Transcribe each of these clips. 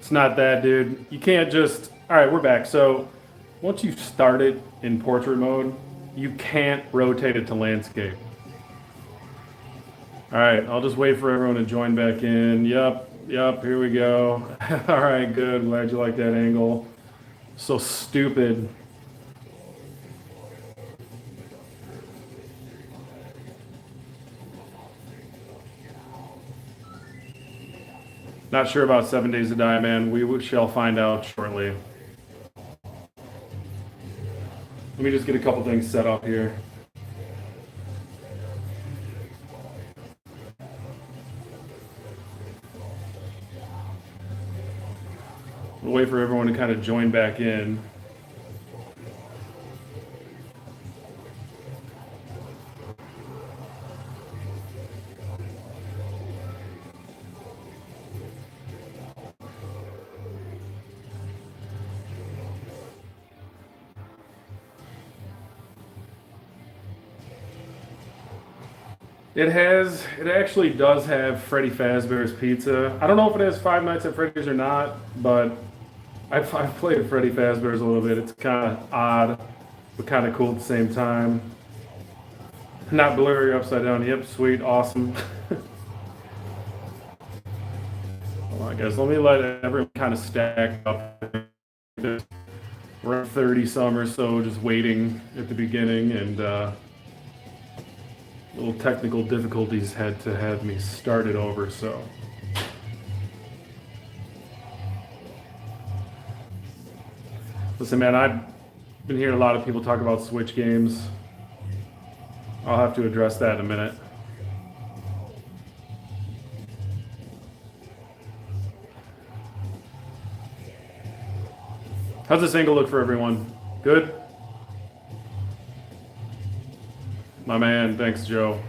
It's not that, dude. You can't just. All right, we're back. So once you start it in portrait mode, you can't rotate it to landscape. All right, I'll just wait for everyone to join back in. Yep, here we go. All right, good. Glad you like that angle. So stupid. Not sure about 7 Days to Die, man. We shall find out shortly. Let me just get a couple things set up here. We'll wait for everyone to kind of join back in. It actually does have Freddy Fazbear's Pizza. I don't know if it has Five Nights at Freddy's or not, but I've played Freddy Fazbear's a little bit. It's kind of odd, but kind of cool at the same time. Not blurry upside down. Yep, sweet, awesome. Hold on, guys. Let me let everyone kind of stack up. We're at 30 some or so, just waiting at the beginning, and little technical difficulties had to have me started over, so. Listen, man, I've been hearing a lot of people talk about Switch games. I'll have to address that in a minute. How's this angle look for everyone? Good? My man, thanks, Joe.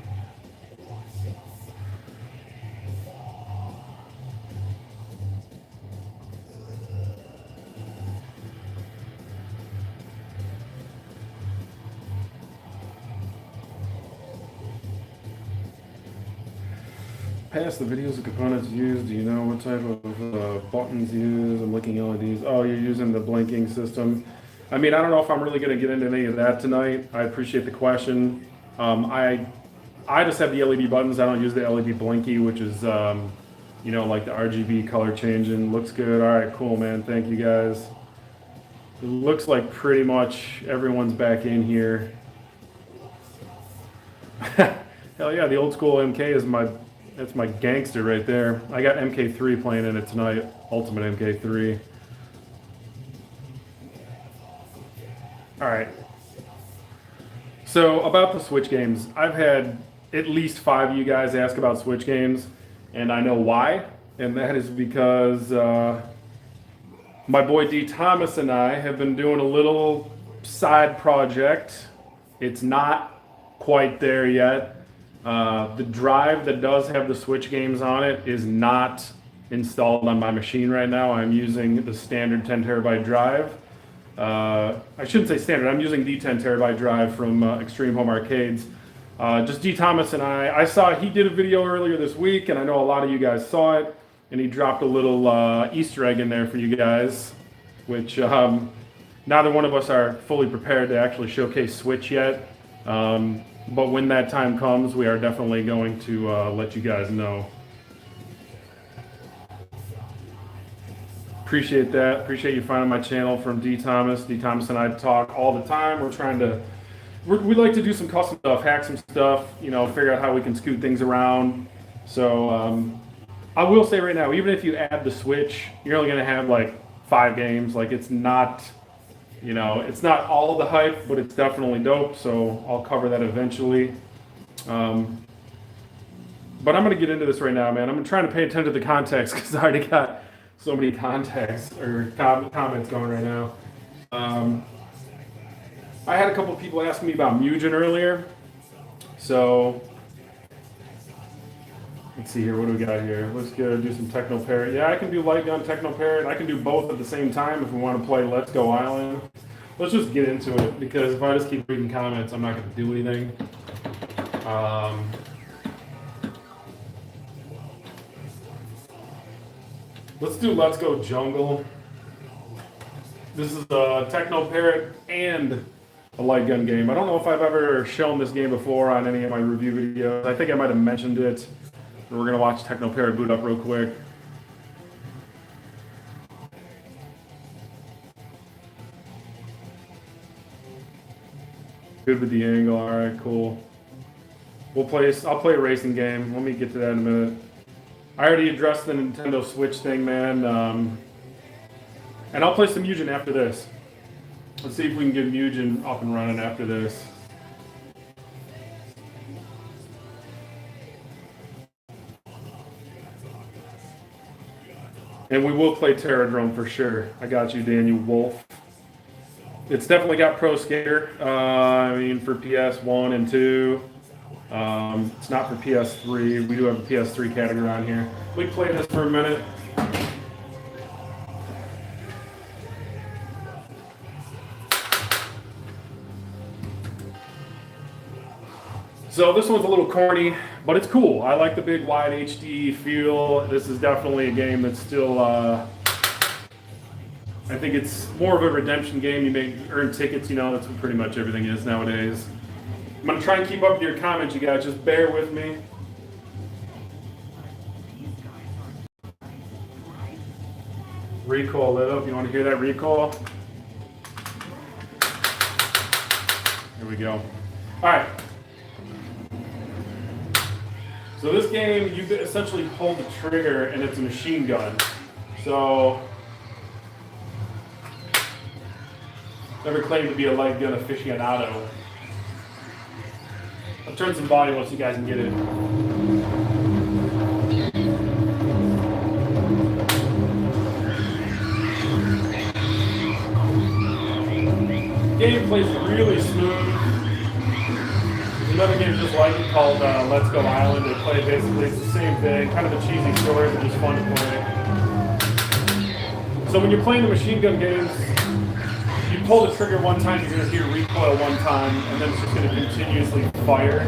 Past the videos and components used, do you know what type of buttons used? I'm looking LEDs. Oh, you're using the blinking system. I mean, I don't know if I'm really going to get into any of that tonight. I appreciate the question. I just have the LED buttons. I don't use the LED blinky, which is, you know, like the RGB color changing. Looks good. All right, cool, man. Thank you, guys. It looks like pretty much everyone's back in here. Hell yeah, the old school MK is that's my gangster right there. I got MK3 playing in it tonight, Ultimate MK3. All right. So about the Switch games, I've had at least 5 of you guys ask about Switch games, and I know why. And that is because my boy D. Thomas and I have been doing a little side project. It's not quite there yet. The drive that does have the Switch games on it is not installed on my machine right now. I'm using the standard 10 terabyte drive. I shouldn't say standard. I'm using the 10 terabyte drive from Extreme Home Arcades. Just D. Thomas and I saw he did a video earlier this week, and I know a lot of you guys saw it, and he dropped a little Easter egg in there for you guys, which neither one of us are fully prepared to actually showcase Switch yet. But when that time comes, we are definitely going to let you guys know. Appreciate that. Appreciate you finding my channel from D. Thomas. D. Thomas and I talk all the time. We like to do some custom stuff, hack some stuff, you know, figure out how we can scoot things around. So I will say right now, even if you add the Switch, you're only going to have like 5 games. Like it's not, you know, it's not all the hype, but it's definitely dope. So I'll cover that eventually. But I'm going to get into this right now, man. I'm trying to pay attention to the context because I already got so many contacts or comments going right now. I had a couple of people asking me about Mutant earlier. So let's see here. What do we got here? Let's go do some Techno Parrot. Yeah, I can do Light Gun, Techno Parrot. I can do both at the same time if we want to play Let's Go Island. Let's just get into it because if I just keep reading comments, I'm not going to do anything. Let's do Let's Go Jungle. This is a Techno Parrot and a light gun game. I don't know if I've ever shown this game before on any of my review videos. I think I might have mentioned it. We're going to watch Techno Parrot boot up real quick. Good with the angle. All right, cool. I'll play a racing game. Let me get to that in a minute. I already addressed the Nintendo Switch thing, man. And I'll play some Mutant after this. Let's see if we can get Mutant up and running after this. And we will play Aerodrome for sure. I got you, Daniel Wolf. It's definitely got Pro Skater. I mean, for PS1 and 2. It's not for PS3. We do have a PS3 category on here. We can play this for a minute. So this one's a little corny, but it's cool. I like the big wide HD feel. This is definitely a game that's still, I think it's more of a redemption game. You may earn tickets, you know, that's what pretty much everything is nowadays. I'm gonna try and keep up with your comments, you guys. Just bear with me. Recoil lit up. You want to hear that recoil? Here we go. All right. So this game, you essentially hold the trigger, and it's a machine gun. So, never claimed to be a light gun aficionado. I'll turn some volume once you guys can get it. Game plays really smooth. There's another game just like it called Let's Go Island. They play basically it's the same thing, kind of a cheesy story, but just fun to play. So when you're playing the machine gun games, you pull the trigger one time, you're going to hear recoil one time, and then it's just going to continuously fire.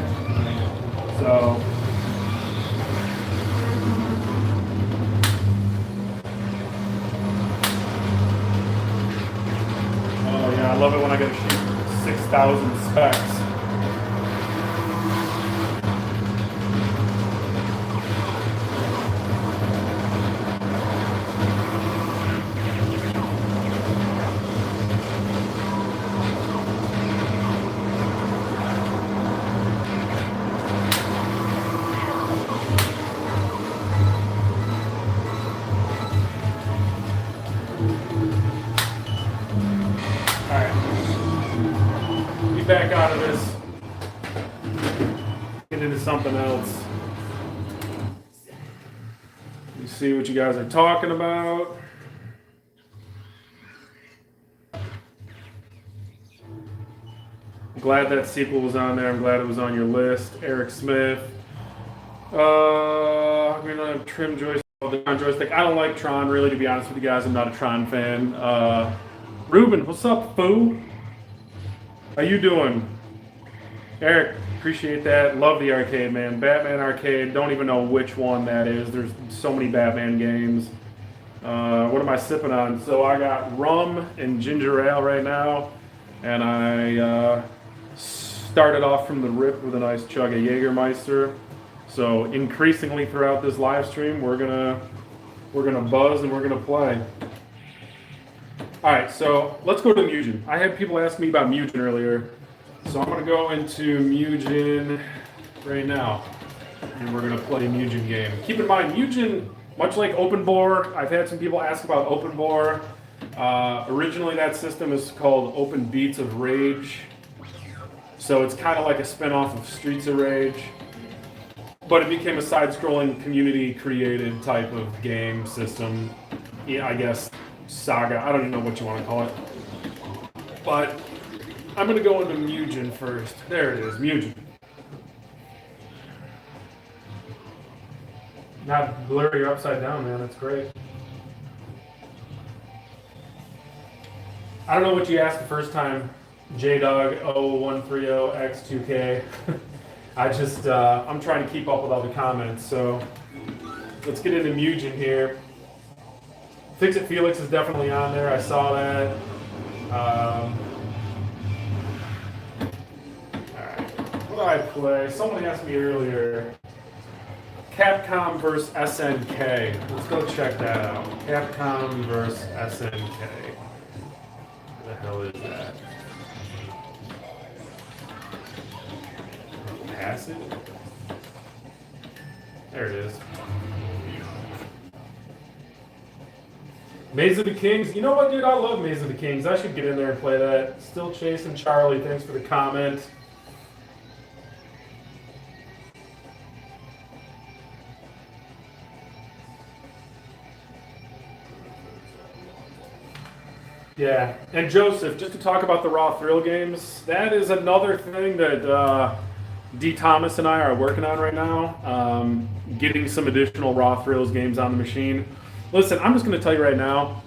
So, oh yeah, I love it when I get to shoot 6,000 specs. Back out of this, get into something else. You see what you guys are talking about. I'm glad that sequel was on there. I'm glad it was on your list. Eric Smith. I'm gonna have Trim joystick. The Tron joystick. I don't like Tron really, to be honest with you guys. I'm not a Tron fan. Ruben, what's up, foo? How you doing? Eric, appreciate that. Love the arcade, man. Batman Arcade, don't even know which one that is. There's so many Batman games. What am I sipping on? So I got rum and ginger ale right now. And I started off from the rip with a nice chug of Jägermeister. So increasingly throughout this live stream, we're gonna buzz and we're gonna play. All right, so let's go to Mutant. I had people ask me about Mutant earlier, so I'm going to go into Mutant right now, and we're going to play a Mutant game. Keep in mind, Mutant, much like Open Bore, I've had some people ask about Open Bore. Originally, that system is called Open Beats of Rage, so it's kind of like a spinoff of Streets of Rage, but it became a side-scrolling, community-created type of game system, yeah, I guess. Saga, I don't even know what you want to call it. But I'm going to go into Mutant first. There it is, Mutant. Not blurry or upside down, man. That's great. I don't know what you asked the first time, JDog0130X2K. I'm trying to keep up with all the comments, so let's get into Mutant here. Fix It Felix is definitely on there. I saw that. Alright. What did I play? Someone asked me earlier. Capcom vs. SNK. Let's go check that out. Capcom vs. SNK. What the hell is that? Acid? There it is. Maze of the Kings. You know what, dude? I love Maze of the Kings. I should get in there and play that. Still chasing Charlie. Thanks for the comment. Yeah, and Joseph, just to talk about the Raw Thrill games, that is another thing that D. Thomas and I are working on right now, getting some additional Raw Thrills games on the machine. Listen, I'm just going to tell you right now,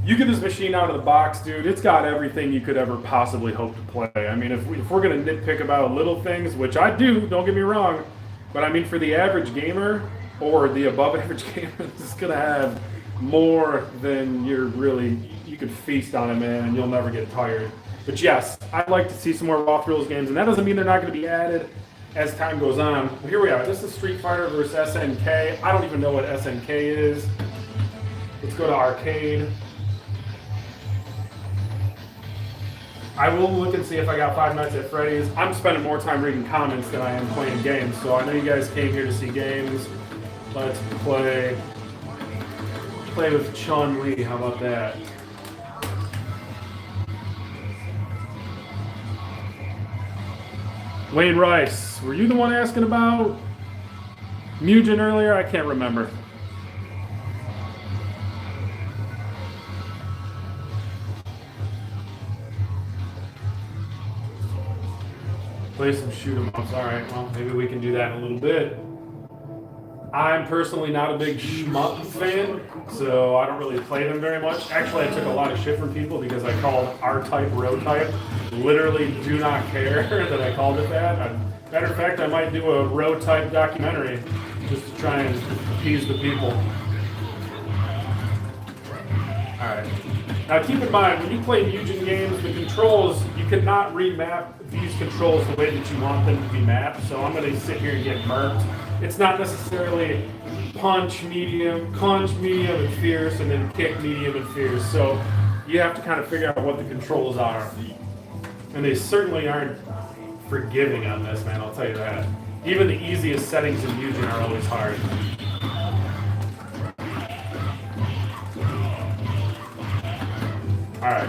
you get this machine out of the box, dude, it's got everything you could ever possibly hope to play. I mean, if we're going to nitpick about little things, which I do, don't get me wrong, but I mean, for the average gamer or the above average gamer, this is going to have more than you could feast on it, man, and you'll never get tired. But yes, I'd like to see some more Raw Thrills games, and that doesn't mean they're not going to be added as time goes on. Well, here we are. This is Street Fighter versus SNK. I don't even know what SNK is. Let's go to arcade. I will look and see if I got Five Nights at Freddy's. I'm spending more time reading comments than I am playing games, so I know you guys came here to see games. Let's play with Chun-Li. How about that? Wayne Rice, were you the one asking about Mutant earlier? I can't remember. Play some shoot 'em ups. All right, well, maybe we can do that in a little bit. I'm personally not a big shmup fan, so I don't really play them very much. Actually, I took a lot of shit from people because I called R-Type Row-Type. Literally do not care that I called it that. Matter of fact, I might do a Row-Type documentary just to try and appease the people. Alright. Now keep in mind, when you play Mutant games, the controls, you cannot remap these controls the way that you want them to be mapped, so I'm going to sit here and get murked. It's not necessarily punch, medium, and fierce, and then kick, medium, and fierce. So you have to kind of figure out what the controls are. And they certainly aren't forgiving on this, man, I'll tell you that. Even the easiest settings in Mutant are always hard. Alright.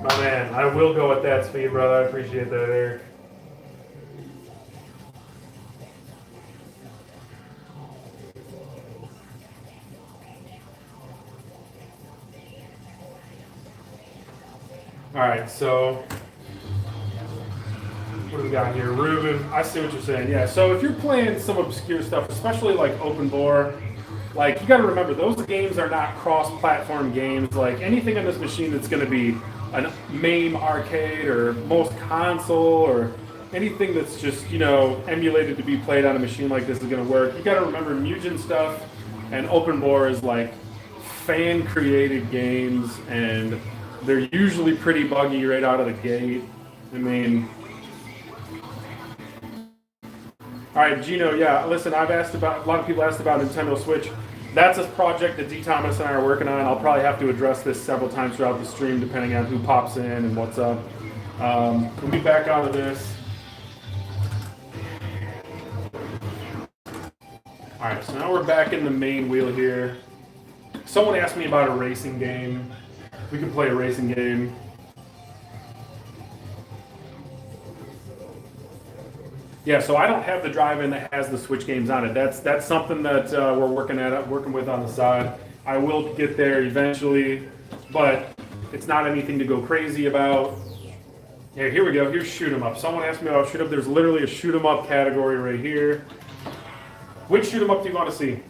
My man, I will go at that speed, brother. I appreciate that, Eric. Alright, so what do we got here? Ruben, I see what you're saying. Yeah, so if you're playing some obscure stuff, especially like open bore, like you gotta remember, those games are not cross-platform games. Like anything on this machine that's gonna be an MAME arcade or most console or anything that's just, you know, emulated to be played on a machine like this is going to work. You got to remember Mutant stuff and open bore is like fan created games and they're usually pretty buggy right out of the gate. I mean, all right, Gino, yeah, listen, a lot of people asked about Nintendo Switch. That's a project that D. Thomas and I are working on. I'll probably have to address this several times throughout the stream, depending on who pops in and what's up. We'll be back out of this. All right, so now we're back in the main wheel here. Someone asked me about a racing game. We can play a racing game. Yeah, so I don't have the drive-in that has the Switch games on it. That's something that we're working with on the side. I will get there eventually, but it's not anything to go crazy about. Yeah, here we go. Here's shoot 'em up. Someone asked me about shoot 'em up. There's literally a shoot 'em up category right here. Which shoot 'em up do you want to see?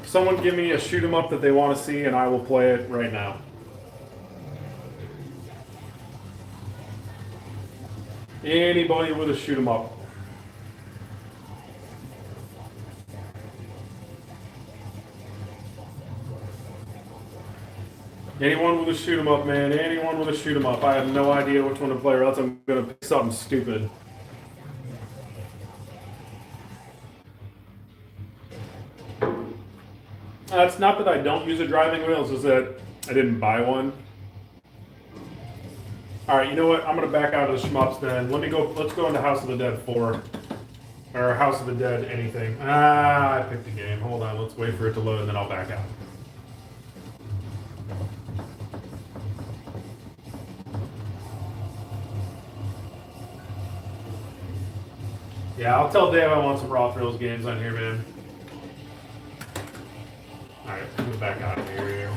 Someone give me a shoot 'em up that they want to see, and I will play it right now. Anybody with a shoot 'em up. Anyone with a shoot 'em up, man. Anyone with a shoot 'em up. I have no idea which one to play, or else I'm gonna pick something stupid. It's not that I don't use a driving wheel, it's just that I didn't buy one. Alright, you know what? I'm gonna back out of the shmups then. Let's go into House of the Dead 4. Or House of the Dead anything. I picked a game. Hold on, let's wait for it to load and then I'll back out. Yeah, I'll tell Dave I want some Raw Thrills games on here, man. Alright, I'm gonna back out of here.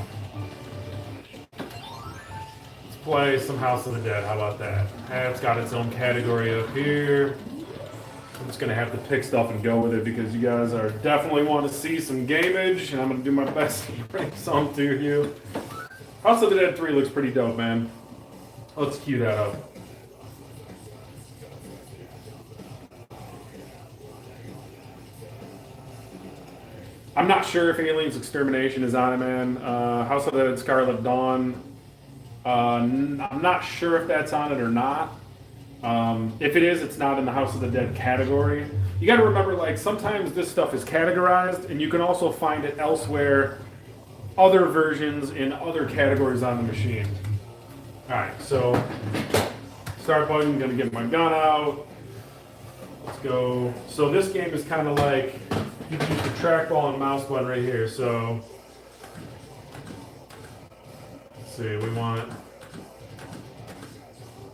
Let's play some House of the Dead, how about that? It's got its own category up here. I'm just gonna have to pick stuff and go with it because you guys are definitely want to see some gameage, and I'm gonna do my best to bring some to you. House of the Dead 3 looks pretty dope, man. Let's cue that up. I'm not sure if Aliens Extermination is on it, man. House of the Dead Scarlet Dawn. I'm not sure if that's on it or not. If it is, it's not in the House of the Dead category. You gotta remember, like, sometimes this stuff is categorized, and you can also find it elsewhere, other versions in other categories on the machine. Alright, so, start button, gonna get my gun out. Let's go. So this game is kind of like, you can use the trackball and mouse button right here, so, let's see, we want,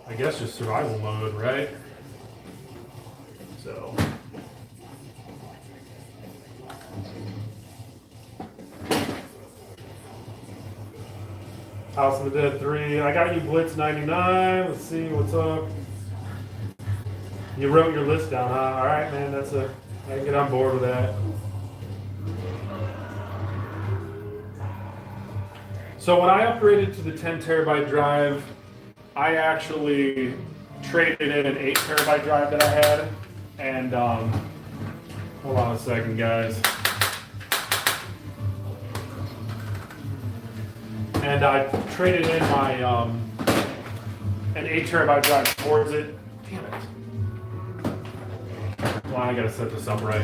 I guess just survival mode, right? So. House of the Dead 3. I got you Blitz 99. Let's see what's up. You wrote your list down, huh? Alright, man, I can get on board with that. So when I upgraded to the 10 terabyte drive, I actually traded in an 8 terabyte drive that I had, and hold on a second, guys. And I traded in my an 8 terabyte drive towards it. Damn it! Well, I gotta set this up right.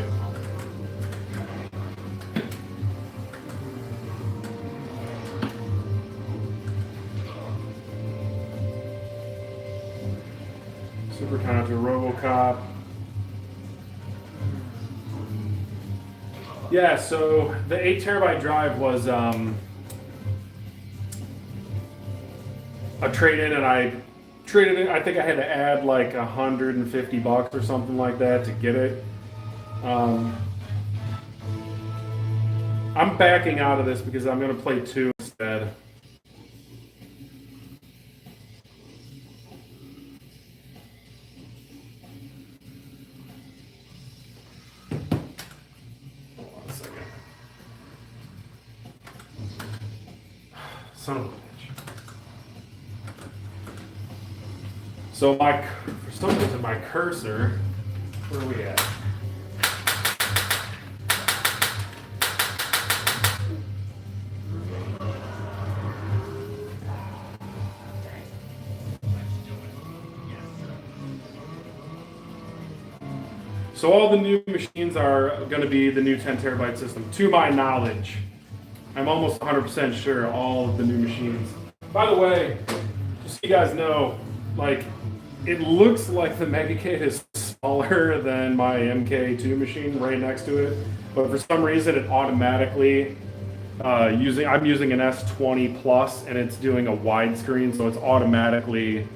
Super Contra, RoboCop. Yeah, so the 8 terabyte drive was a trade-in, and I traded in. I think I had to add like $150 or something like that to get it. I'm backing out of this because I'm going to play 2 instead. Son of a bitch. So for some reason my cursor, where are we at? So all the new machines are going to be the new 10 terabyte system, to my knowledge. I'm almost 100% sure all of the new machines. By the way, just so you guys know, like, it looks like the Megacade is smaller than my MK2 machine right next to it, but for some reason it automatically, I'm using an S20 Plus and it's doing a widescreen, so it's automatically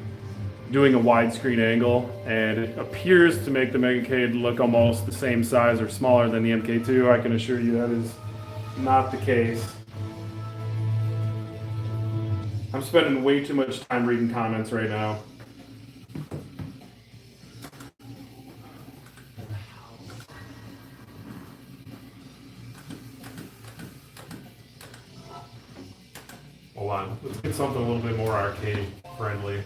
doing a widescreen angle, and it appears to make the Megacade look almost the same size or smaller than the MK2. I can assure you that is not the case. I'm spending way too much time reading comments right now. Hold on, let's get something a little bit more arcade friendly.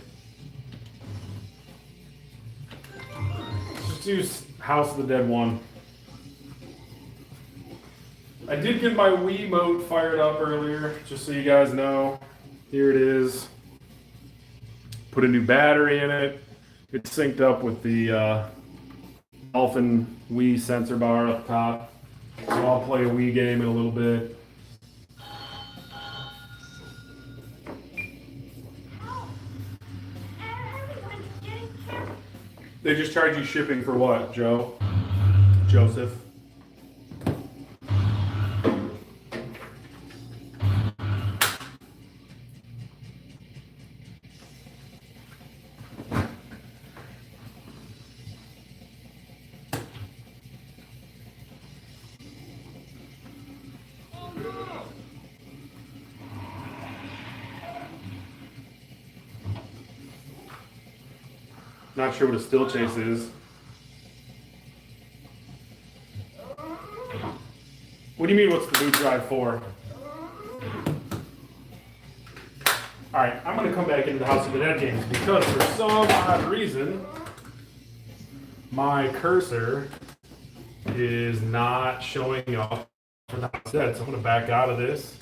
Let's do House of the Dead 1. I did get my Wiimote fired up earlier, just so you guys know. Here it is. Put a new battery in it. It's synced up with the Dolphin Wii sensor bar up top. So I'll play a Wii game in a little bit. They just charge you shipping for what, Joe? Joseph? Not sure what a still chase is. What do you mean, what's the boot drive for? Alright, I'm going to come back into the House of the Dead games because for some odd reason, my cursor is not showing up for the House of the Dead. So I'm going to back out of this.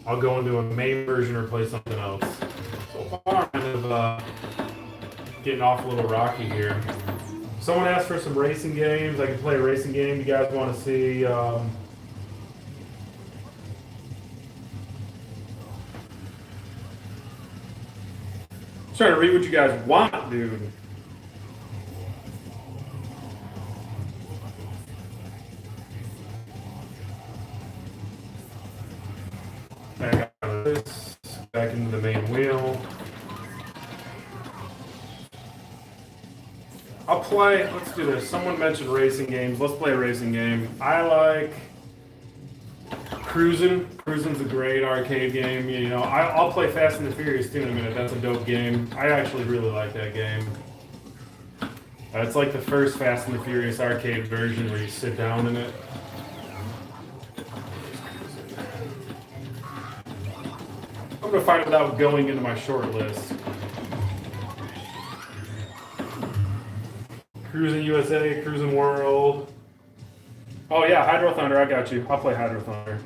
I'll go into a main version or play something else. So far, I'm kind of getting off a little rocky here. Someone asked for some racing games. I can play a racing game. You guys want to see? I'm trying to read what you guys want, dude. Back out of this. Back into the main wheel. I'll play, let's do this. Someone mentioned racing games. Let's play a racing game. I like Cruisin'. Cruisin's a great arcade game. You know, I'll play Fast and the Furious too in a minute. That's a dope game. I actually really like that game. It's like the first Fast and the Furious arcade version where you sit down in it. I'm going to find it without going into my short list. Cruising USA, Cruising World. Oh yeah, Hydro Thunder, I got you. I'll play Hydro Thunder.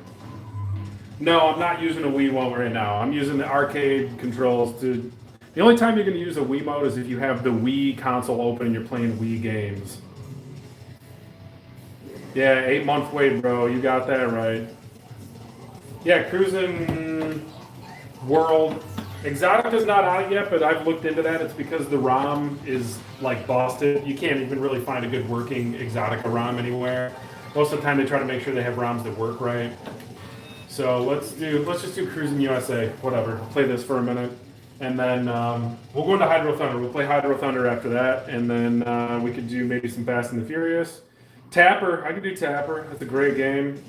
No, I'm not using a Wii one right now. I'm using the arcade controls to... The only time you're going to use a Wii mode is if you have the Wii console open and you're playing Wii games. Yeah, 8-month wait, bro. You got that right. Yeah, Cruising World... Exotica's not out yet, but I've looked into that. It's because the ROM is like busted. You can't even really find a good working Exotica ROM anywhere. Most of the time they try to make sure they have ROMs that work right. So let's just do Cruising USA. Whatever. I'll play this for a minute. And then we'll go into Hydro Thunder. We'll play Hydro Thunder after that. And then we could do maybe some Fast and the Furious. Tapper. I could do Tapper. That's a great game.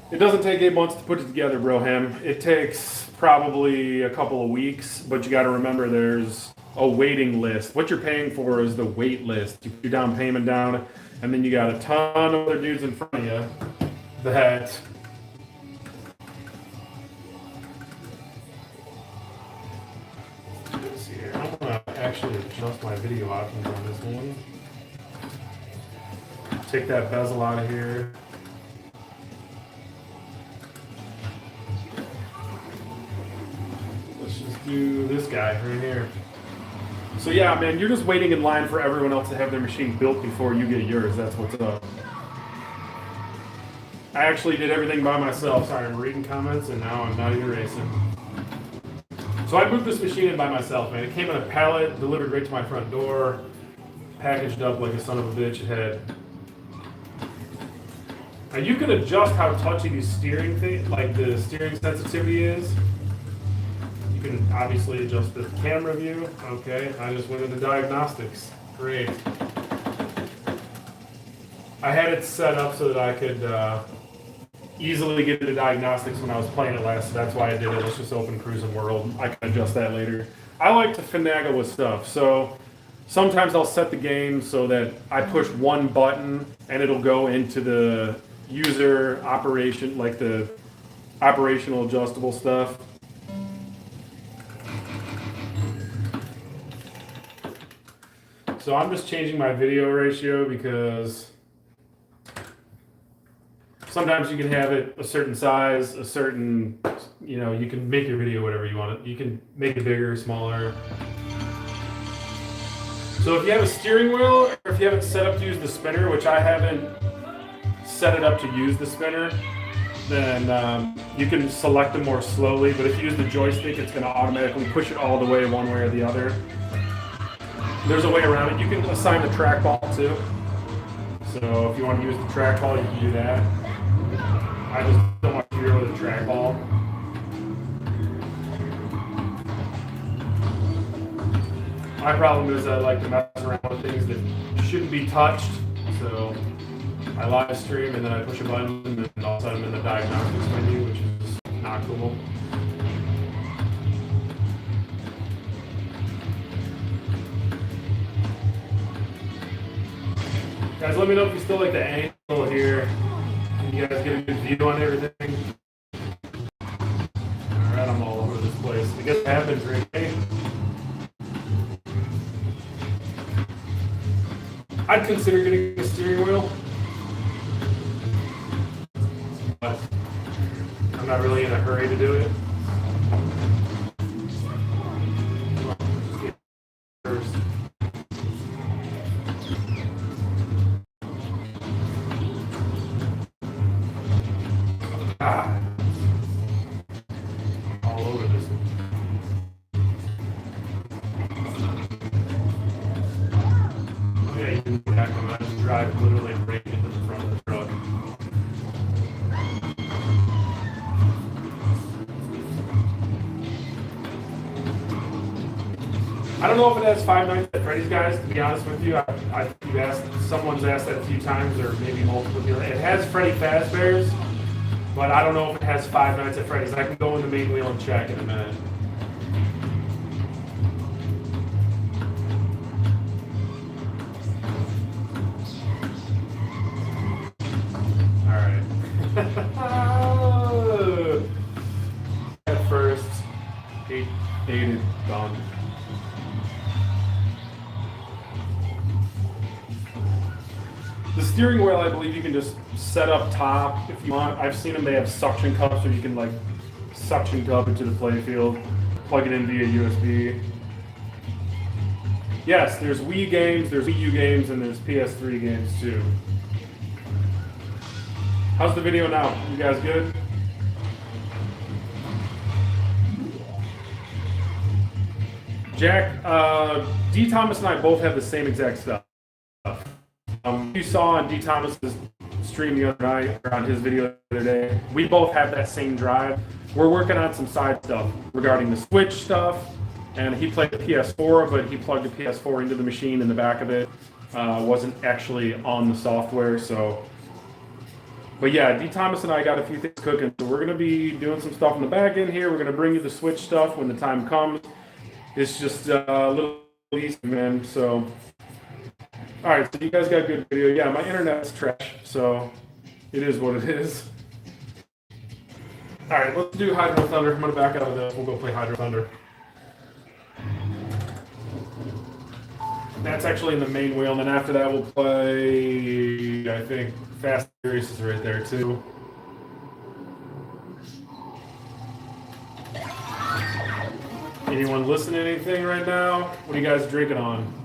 It doesn't take 8 months to put it together, Broham. It takes probably a couple of weeks, but you got to remember there's a waiting list. What you're paying for is the wait list. You put your down payment down, and then you got a ton of other dudes in front of you that... Let's see here. I'm going to actually adjust my video options on this one. Take that bezel out of here. Do this guy right here. So yeah, man, you're just waiting in line for everyone else to have their machine built before you get yours. That's what's up. I actually did everything by myself. Sorry, I'm reading comments and now I'm not even racing. So I moved this machine in by myself, man. It came in a pallet, delivered right to my front door, packaged up like a son of a bitch. It had... Now you can adjust how touchy these steering thing, like the steering sensitivity is. You can obviously adjust the camera view. Okay, I just went into diagnostics. Great. I had it set up so that I could easily get into diagnostics when I was playing it last, so that's why I did it. Let's just open Cruising World. I can adjust that later. I like to finagle with stuff, so sometimes I'll set the game so that I push one button and it'll go into the user operation, like the operational adjustable stuff. So I'm just changing my video ratio because sometimes you can have it a certain size, a certain, you can make your video whatever you want it. You can make it bigger, smaller. So if you have a steering wheel, or if you haven't set up to use the spinner, which I haven't set it up to use the spinner, then you can select them more slowly. But if you use the joystick, it's going to automatically push it all the way one way or the other. There's a way around it. You can assign the trackball too. So if you want to use the trackball, you can do that. I just don't want to deal with a trackball. My problem is I like to mess around with things that shouldn't be touched. So I live stream and then I push a button and then all of a sudden I'm in the diagnostics menu, which is not cool. Guys, let me know if you still like the angle here. Can you guys get a good view on everything? Alright, I'm all over this place. I guess I have been drinking. I'd consider getting a steering wheel, but I'm not really in a hurry to do it. First. All over this. Yeah, you can do that. I just drive literally right into the front of the truck. I don't know if it has Five Nights at Freddy's, guys, to be honest with you. Someone's asked that a few times, or maybe multiple people. It has Freddy Fazbear's, but I don't know if it has Five Nights at Freddy's. I can go in the main wheel and check in a minute. Alright. At first, hated done. The steering wheel, I believe you can just set up top if you want. I've seen them, they have suction cups where you can like suction cup into the playfield, plug it in via USB. Yes, there's Wii games, there's Wii U games, and there's PS3 games too. How's the video now? You guys good? Jack, D. Thomas and I both have the same exact stuff. You saw on D. Thomas's stream the other night, or on his video the other day, we both have that same drive. We're working on some side stuff regarding the Switch stuff, and he played the PS4, but he plugged the PS4 into the machine in the back of it. Wasn't actually on the software, so. But yeah, D. Thomas and I got a few things cooking, so we're going to be doing some stuff in the back end here. We're going to bring you the Switch stuff when the time comes. It's just a little easy, man, so. All right, so you guys got good video. Yeah, my internet's trash, so it is what it is. All right, let's do Hydro Thunder. I'm going to back out of this. We'll go play Hydro Thunder. That's actually in the main wheel, and then after that we'll play, I think, Fast and Furious is right there, too. Anyone listening to anything right now? What are you guys drinking on?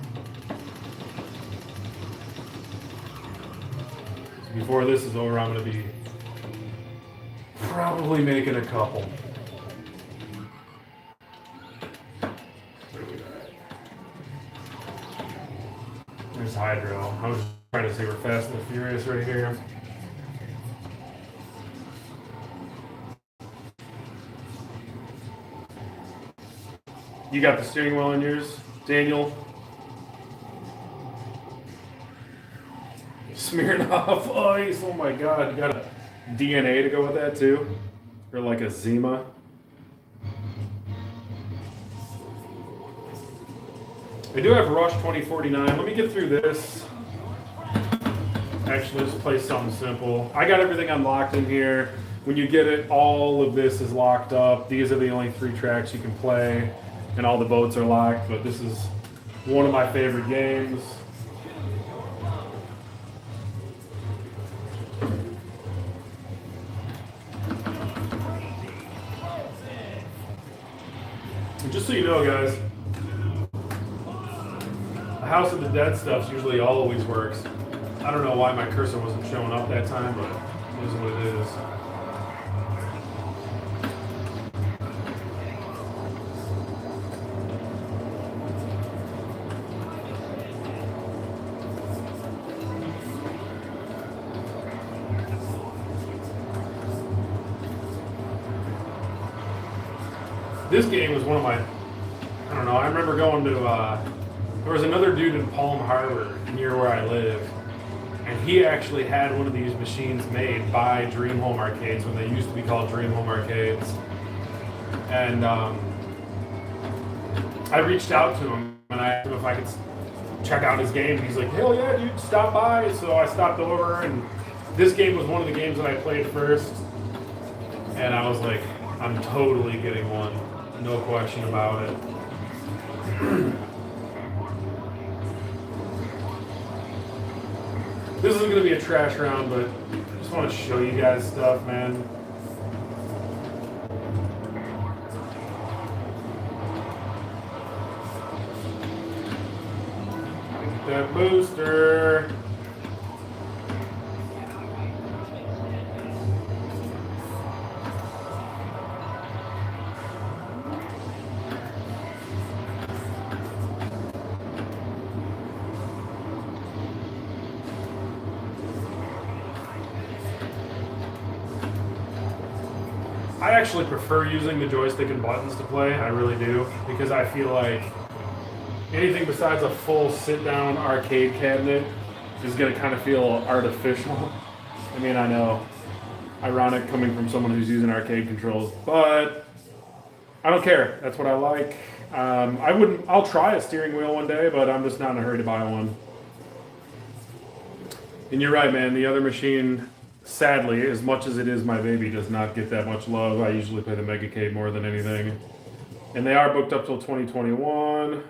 Before this is over, I'm going to be probably making a couple. There's Hydro. I was just trying to say we're Fast and Furious right here. You got the steering wheel in yours, Daniel? Smirnoff Ice, oh my god, you got a DNA to go with that too? Or like a Zima? I do have Rush 2049. Let me get through this. Actually, let's play something simple. I got everything unlocked in here. When you get it, all of this is locked up. These are the only 3 tracks you can play, and all the boats are locked, but this is One of my favorite games. And just so you know, guys, the House of the Dead stuff usually always works. I don't know why my cursor wasn't showing up that time, but it is what it is. This game was one of my, I don't know, I remember going to, there was another dude in Palm Harbor near where I live, and he actually had one of these machines made by Dream Home Arcades when they used to be called Dream Home Arcades. And I reached out to him and I asked him if I could check out his game. He's like, hell yeah, dude, stop by. So I stopped over, and this game was one of the games that I played first. And I was like, I'm totally getting one. No question about it. This isn't going to be a trash round, but I just want to show you guys stuff, man. Get that booster. I actually prefer using the joystick and buttons to play, I really do, because I feel like anything besides a full sit-down arcade cabinet is going to kind of feel artificial. I mean, I know, ironic coming from someone who's using arcade controls, but I don't care. That's what I like. I'll try a steering wheel one day, but I'm just not in a hurry to buy one. And you're right, man, the other machine, sadly, as much as it is my baby, does not get that much love. I usually play the Megacade more than anything. And they are booked up till 2021.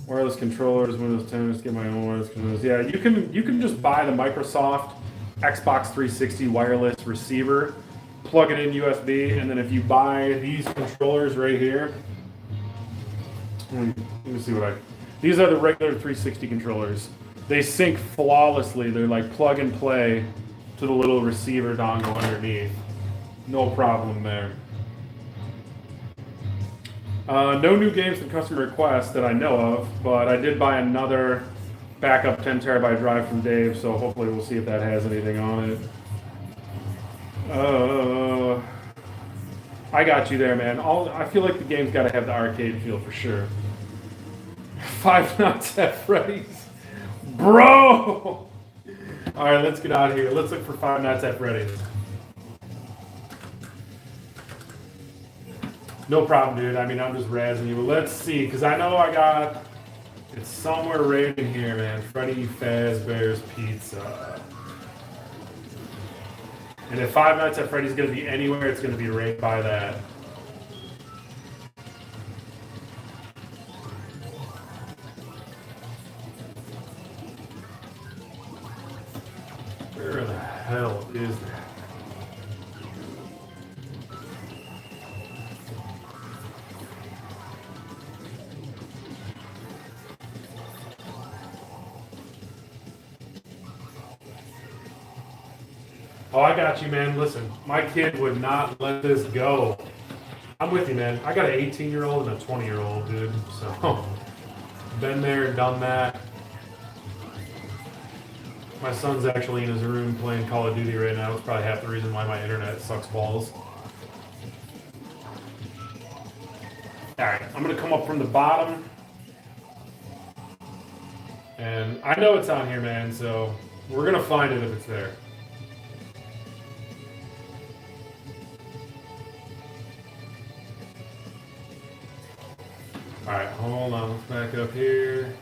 Wireless controllers, Windows 10, just get my own wireless controllers. Yeah, you can just buy the Microsoft Xbox 360 wireless receiver, plug it in USB, and then if you buy these controllers right here, let me see these are the regular 360 controllers. They sync flawlessly. They're like plug and play to the little receiver dongle underneath. No problem there. No new games from customer request that I know of, but I did buy another backup 10 terabyte drive from Dave, so hopefully we'll see if that has anything on it. I got you there, man. I feel like the game's got to have the arcade feel for sure. Five Nights at Freddy's. Bro! Alright, let's get out of here. Let's look for Five Nights at Freddy's. No problem, dude. I mean, I'm just razzing you. But let's see, because I know it's somewhere right in here, man. Freddy Fazbear's Pizza. And if Five Nights at Freddy's going to be anywhere, it's going to be right by that. Where the hell is that? Oh, I got you, man. Listen, my kid would not let this go. I'm with you, man. I got an 18-year-old and a 20-year-old, dude. So, been there, done that. My son's actually in his room playing Call of Duty right now. It's probably half the reason why my internet sucks balls. Alright, I'm going to come up from the bottom. And I know it's on here, man, so we're going to find it if it's there. Alright, hold on, let's back up here.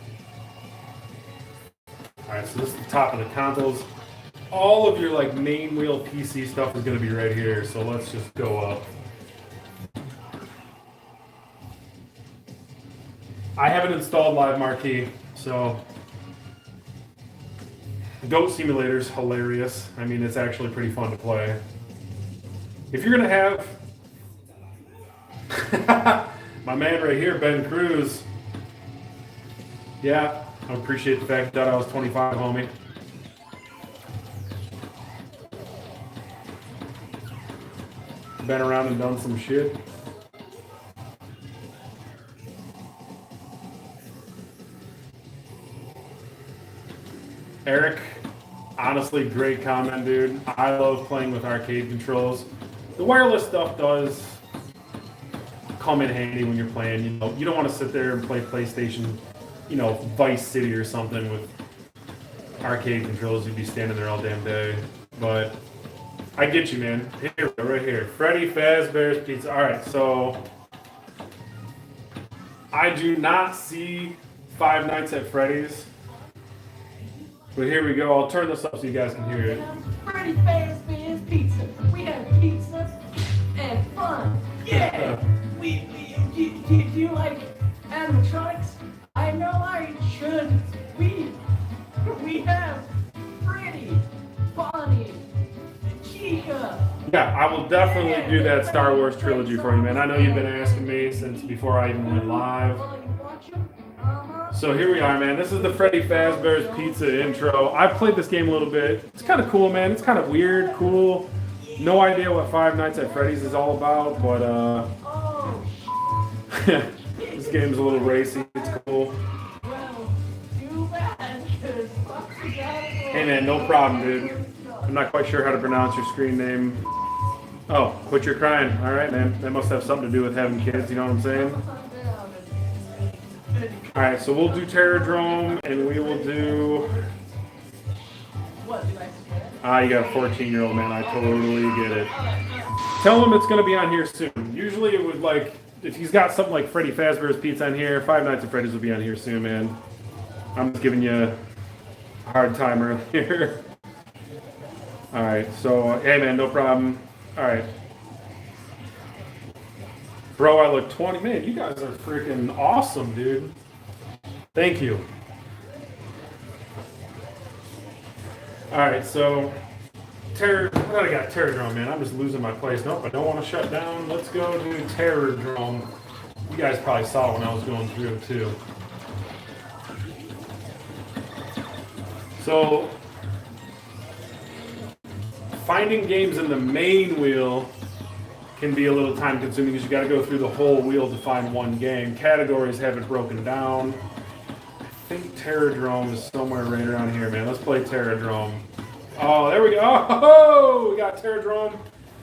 Alright, so this is the top of the consoles. All of your like main wheel PC stuff is going to be right here, so let's just go up. I haven't installed Live Marquee, so Goat Simulator's hilarious. I mean, it's actually pretty fun to play. If you're gonna have my man right here, Ben Cruz. Yeah, I appreciate the fact that I was 25, homie. Been around and done some shit. Eric, honestly, great comment, dude. I love playing with arcade controls. The wireless stuff does come in handy when you're playing. You know, you don't want to sit there and play PlayStation, you know, Vice City or something with arcade controls. You'd be standing there all damn day. But I get you, man. Here, right here. Freddy Fazbear's Pizza. All right, so I do not see Five Nights at Freddy's. But here we go. I'll turn this up so you guys can hear it. Freddy Fazbear's Pizza. We have pizza and fun. Yeah. Do you like animatronics? I know I should. We have Freddy, Bonnie, Chica. Yeah, I will definitely do that Star Wars trilogy for you, man. I know you've been asking me since before I even went live. So here we are, man. This is the Freddy Fazbear's Pizza intro. I've played this game a little bit. It's kind of cool, man. It's kind of weird, cool. No idea what Five Nights at Freddy's is all about, but this game's a little racy. It's cool. Hey, man, no problem, dude. I'm not quite sure how to pronounce your screen name. Oh, quit your crying. All right, man. That must have something to do with having kids. You know what I'm saying? All right, so we'll do Aerodrome, and we will do. You got a 14-year-old, man. I totally get it. Tell him it's going to be on here soon. Usually it would, like, if he's got something like Freddy Fazbear's Pizza on here, Five Nights at Freddy's will be on here soon, man. I'm just giving you a hard time earlier. All right, so, hey, man, no problem. All right. Bro, I look 20. Man, you guys are freaking awesome, dude. Thank you. All right, so what I got? Aerodrome, man. I'm just losing my place. Nope, I don't want to shut down. Let's go to Aerodrome. You guys probably saw it when I was going through it too. So finding games in the main wheel can be a little time consuming because you got to go through the whole wheel to find one game. Categories have it broken down. I think Aerodrome is somewhere right around here, man. Let's play Aerodrome. Oh, there we go. Oh, we got Aerodrome.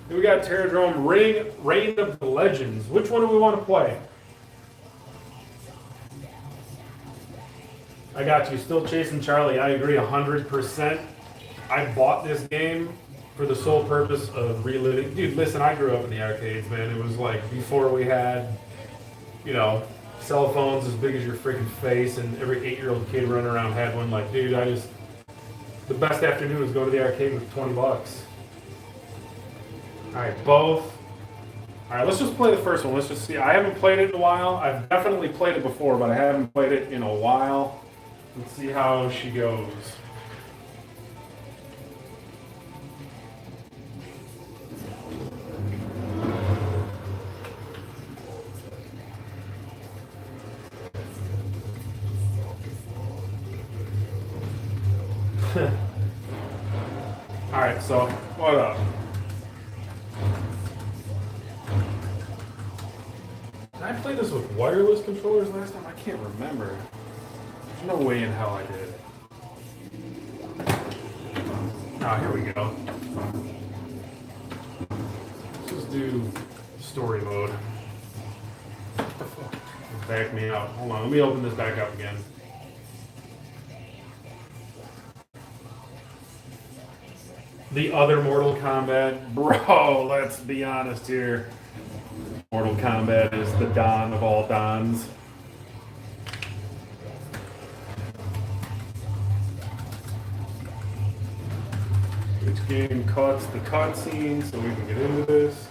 We got Aerodrome Reign of the Legends. Which one do we want to play? I got you. Still chasing Charlie. I agree 100%. I bought this game for the sole purpose of reliving. Dude, listen, I grew up in the arcades, man. It was like before we had, you know, cell phones as big as your freaking face, and every 8-year-old kid running around had one. Like, dude, the best afternoon was going to the arcade with 20 bucks. All right, both. All right, let's just play the first one. Let's just see. I haven't played it in a while. I've definitely played it before, but I haven't played it in a while. Let's see how she goes. Alright, so, what up? Did I play this with wireless controllers last time? I can't remember. There's no way in hell I did. Ah, here we go. Let's just do story mode. What the fuck? Back me out. Hold on, let me open this back up again. The other Mortal Kombat. Bro, let's be honest here. Mortal Kombat is the Don of all Dons. Which game cuts the cutscene so we can get into this?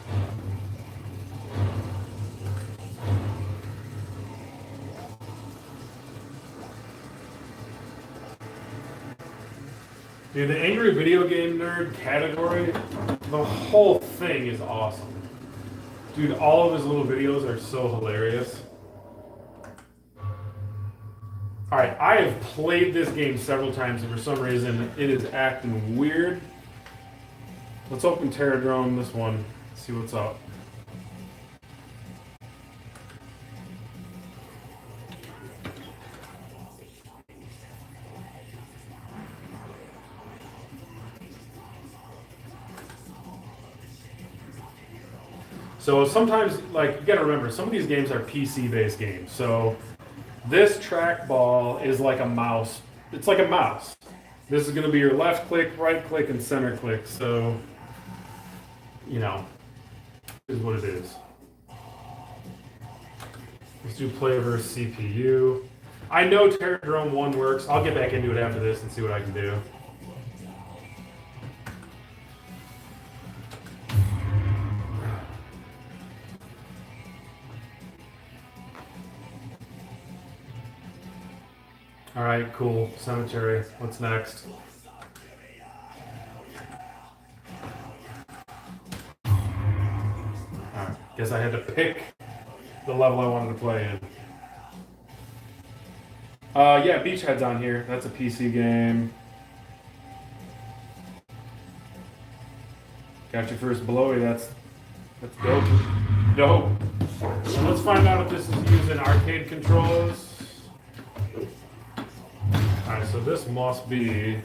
Dude, the angry video game nerd category, the whole thing is awesome. Dude, all of his little videos are so hilarious. Alright, I have played this game several times and for some reason it is acting weird. Let's open Aerodrome, this one, see what's up. So sometimes, like, you gotta remember, some of these games are PC-based games. So this trackball is like a mouse. It's like a mouse. This is gonna be your left click, right click, and center click. So, you know, is what it is. Let's do player versus CPU. I know Aerodrome 1 works. I'll get back into it after this and see what I can do. Alright, cool. Cemetery. What's next? Alright, guess I had to pick the level I wanted to play in. Yeah, Beachheads on here. That's a PC game. Got your first blowy. That's dope. Dope. So let's find out if this is using arcade controls. Alright, so this must be...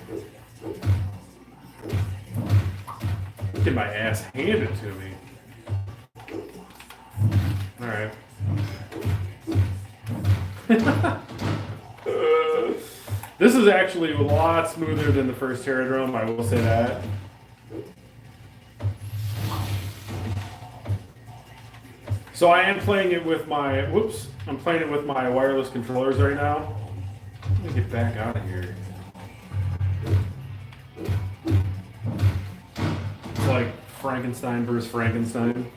Get my ass handed to me. Alright. This is actually a lot smoother than the first Aerodrome, I will say that. So I am playing it with my... Whoops. I'm playing it with my wireless controllers right now. Let me get back out of here. It's like Frankenstein versus Frankenstein.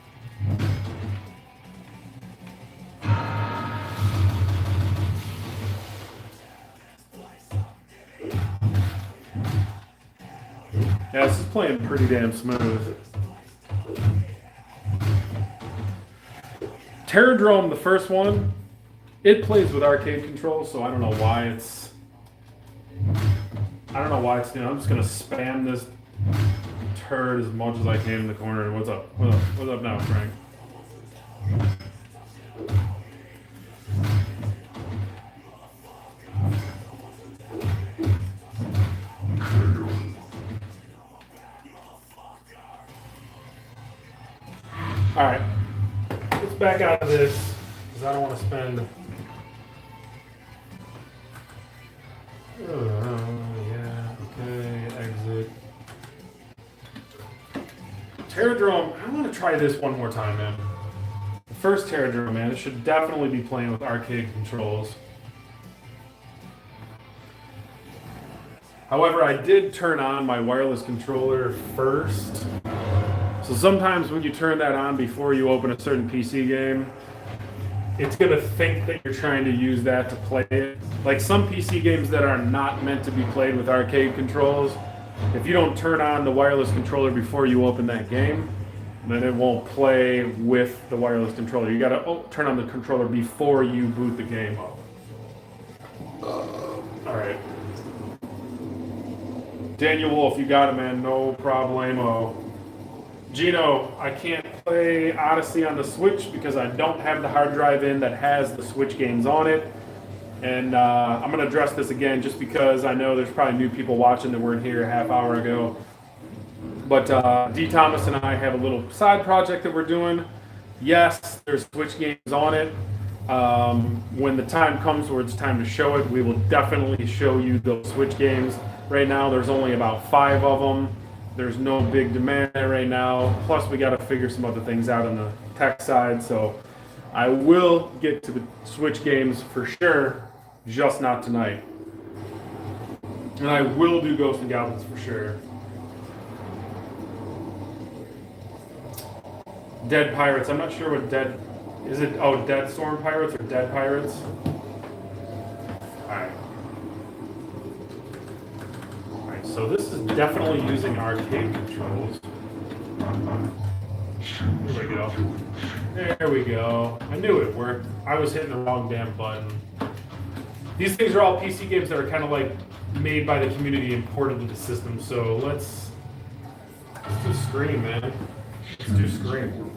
Yeah, this is playing pretty damn smooth. Aerodrome, the first one, it plays with arcade controls, so I don't know why it's... I don't know why it's... You know, I'm just gonna spam this turd as much as I can in the corner. What's up? What's up? What's up now, Frank? Alright. Let's back out of this, because I don't want to spend... yeah, okay, exit. Aerodrome, I want to try this one more time, man. The first Aerodrome, man, it should definitely be playing with arcade controls. However, I did turn on my wireless controller first. So sometimes when you turn that on before you open a certain PC game, it's going to think that you're trying to use that to play it. Like some PC games that are not meant to be played with arcade controls, if you don't turn on the wireless controller before you open that game, then it won't play with the wireless controller. You got to turn on the controller before you boot the game up. All right. Daniel Wolf, you got it, man. No problemo. Gino, I can't play Odyssey on the Switch because I don't have the hard drive in that has the Switch games on it. And I'm going to address this again just because I know there's probably new people watching that weren't here a half hour ago. But D. Thomas and I have a little side project that we're doing. Yes, there's Switch games on it. When the time comes where it's time to show it, we will definitely show you those Switch games. Right now, there's only about 5 of them. There's no big demand right now. Plus, we got to figure some other things out on the tech side. So I will get to the Switch games for sure, just not tonight. And I will do Ghosts and Goblins for sure. Dead Pirates. I'm not sure what Dead... Is it... Oh, Dead Storm Pirates or Dead Pirates? Alright. So this is definitely using arcade controls. There we go. There we go. I knew it worked. I was hitting the wrong damn button. These things are all PC games that are kind of like made by the community and ported to the system. So let's do Scream, man. Let's do Scream.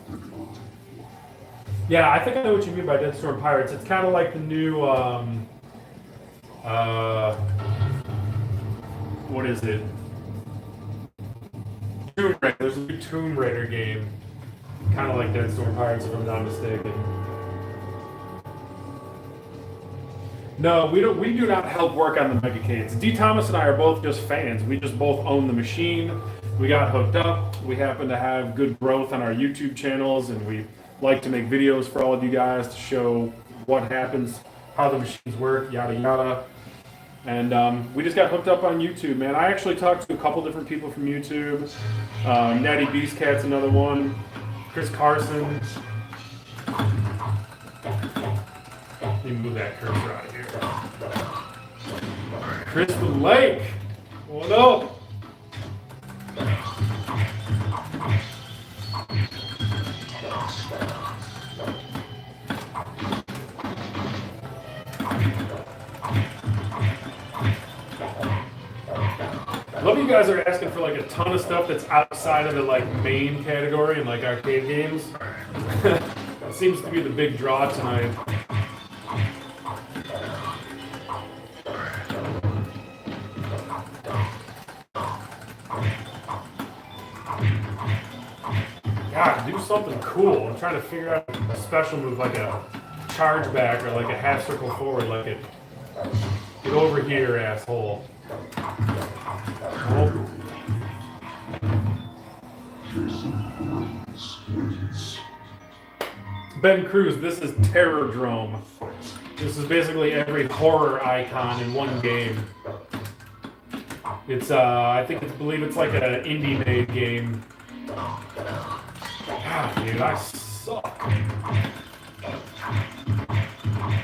Yeah, I think I know what you mean by Dead Storm Pirates. It's kind of like the new, what is it? Tomb Raider. There's a new Tomb Raider game. Kind of like Dead Storm Pirates, if I'm not mistaken. No, we do not help work on the Megacades. D. Thomas and I are both just fans. We just both own the machine. We got hooked up. We happen to have good growth on our YouTube channels, and we like to make videos for all of you guys to show what happens, how the machines work, yada yada. And we just got hooked up on YouTube, man. I actually talked to a couple different people from YouTube. Natty Beastcat's another one. Chris Carson. Let me move that cursor out of here. Crystal Lake. What up? I love you guys are asking for like a ton of stuff that's outside of the like main category and like arcade games. That seems to be the big draw tonight. God, do something cool. I'm trying to figure out a special move like a charge back or like a half circle forward, like it. Get over here, asshole. Oh. Ben Cruz, this is Aerodrome. This is basically every horror icon in one game. It's I believe it's like an indie-made game. God, dude, I suck.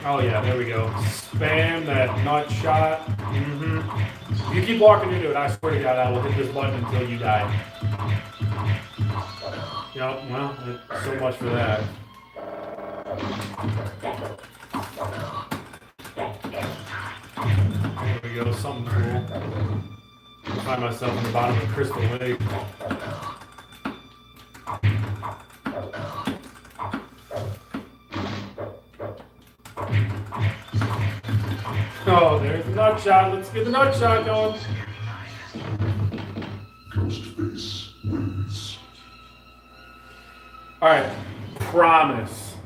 Oh yeah, there we go. Spam that nut shot. If you keep walking into it, I swear to God, I will hit this button until you die. Yep, well, so much for that. There we go, something cool. I find myself in the bottom of Crystal Lake. Oh, there's the nut shot. Let's get the nut shot going. Alright, promise.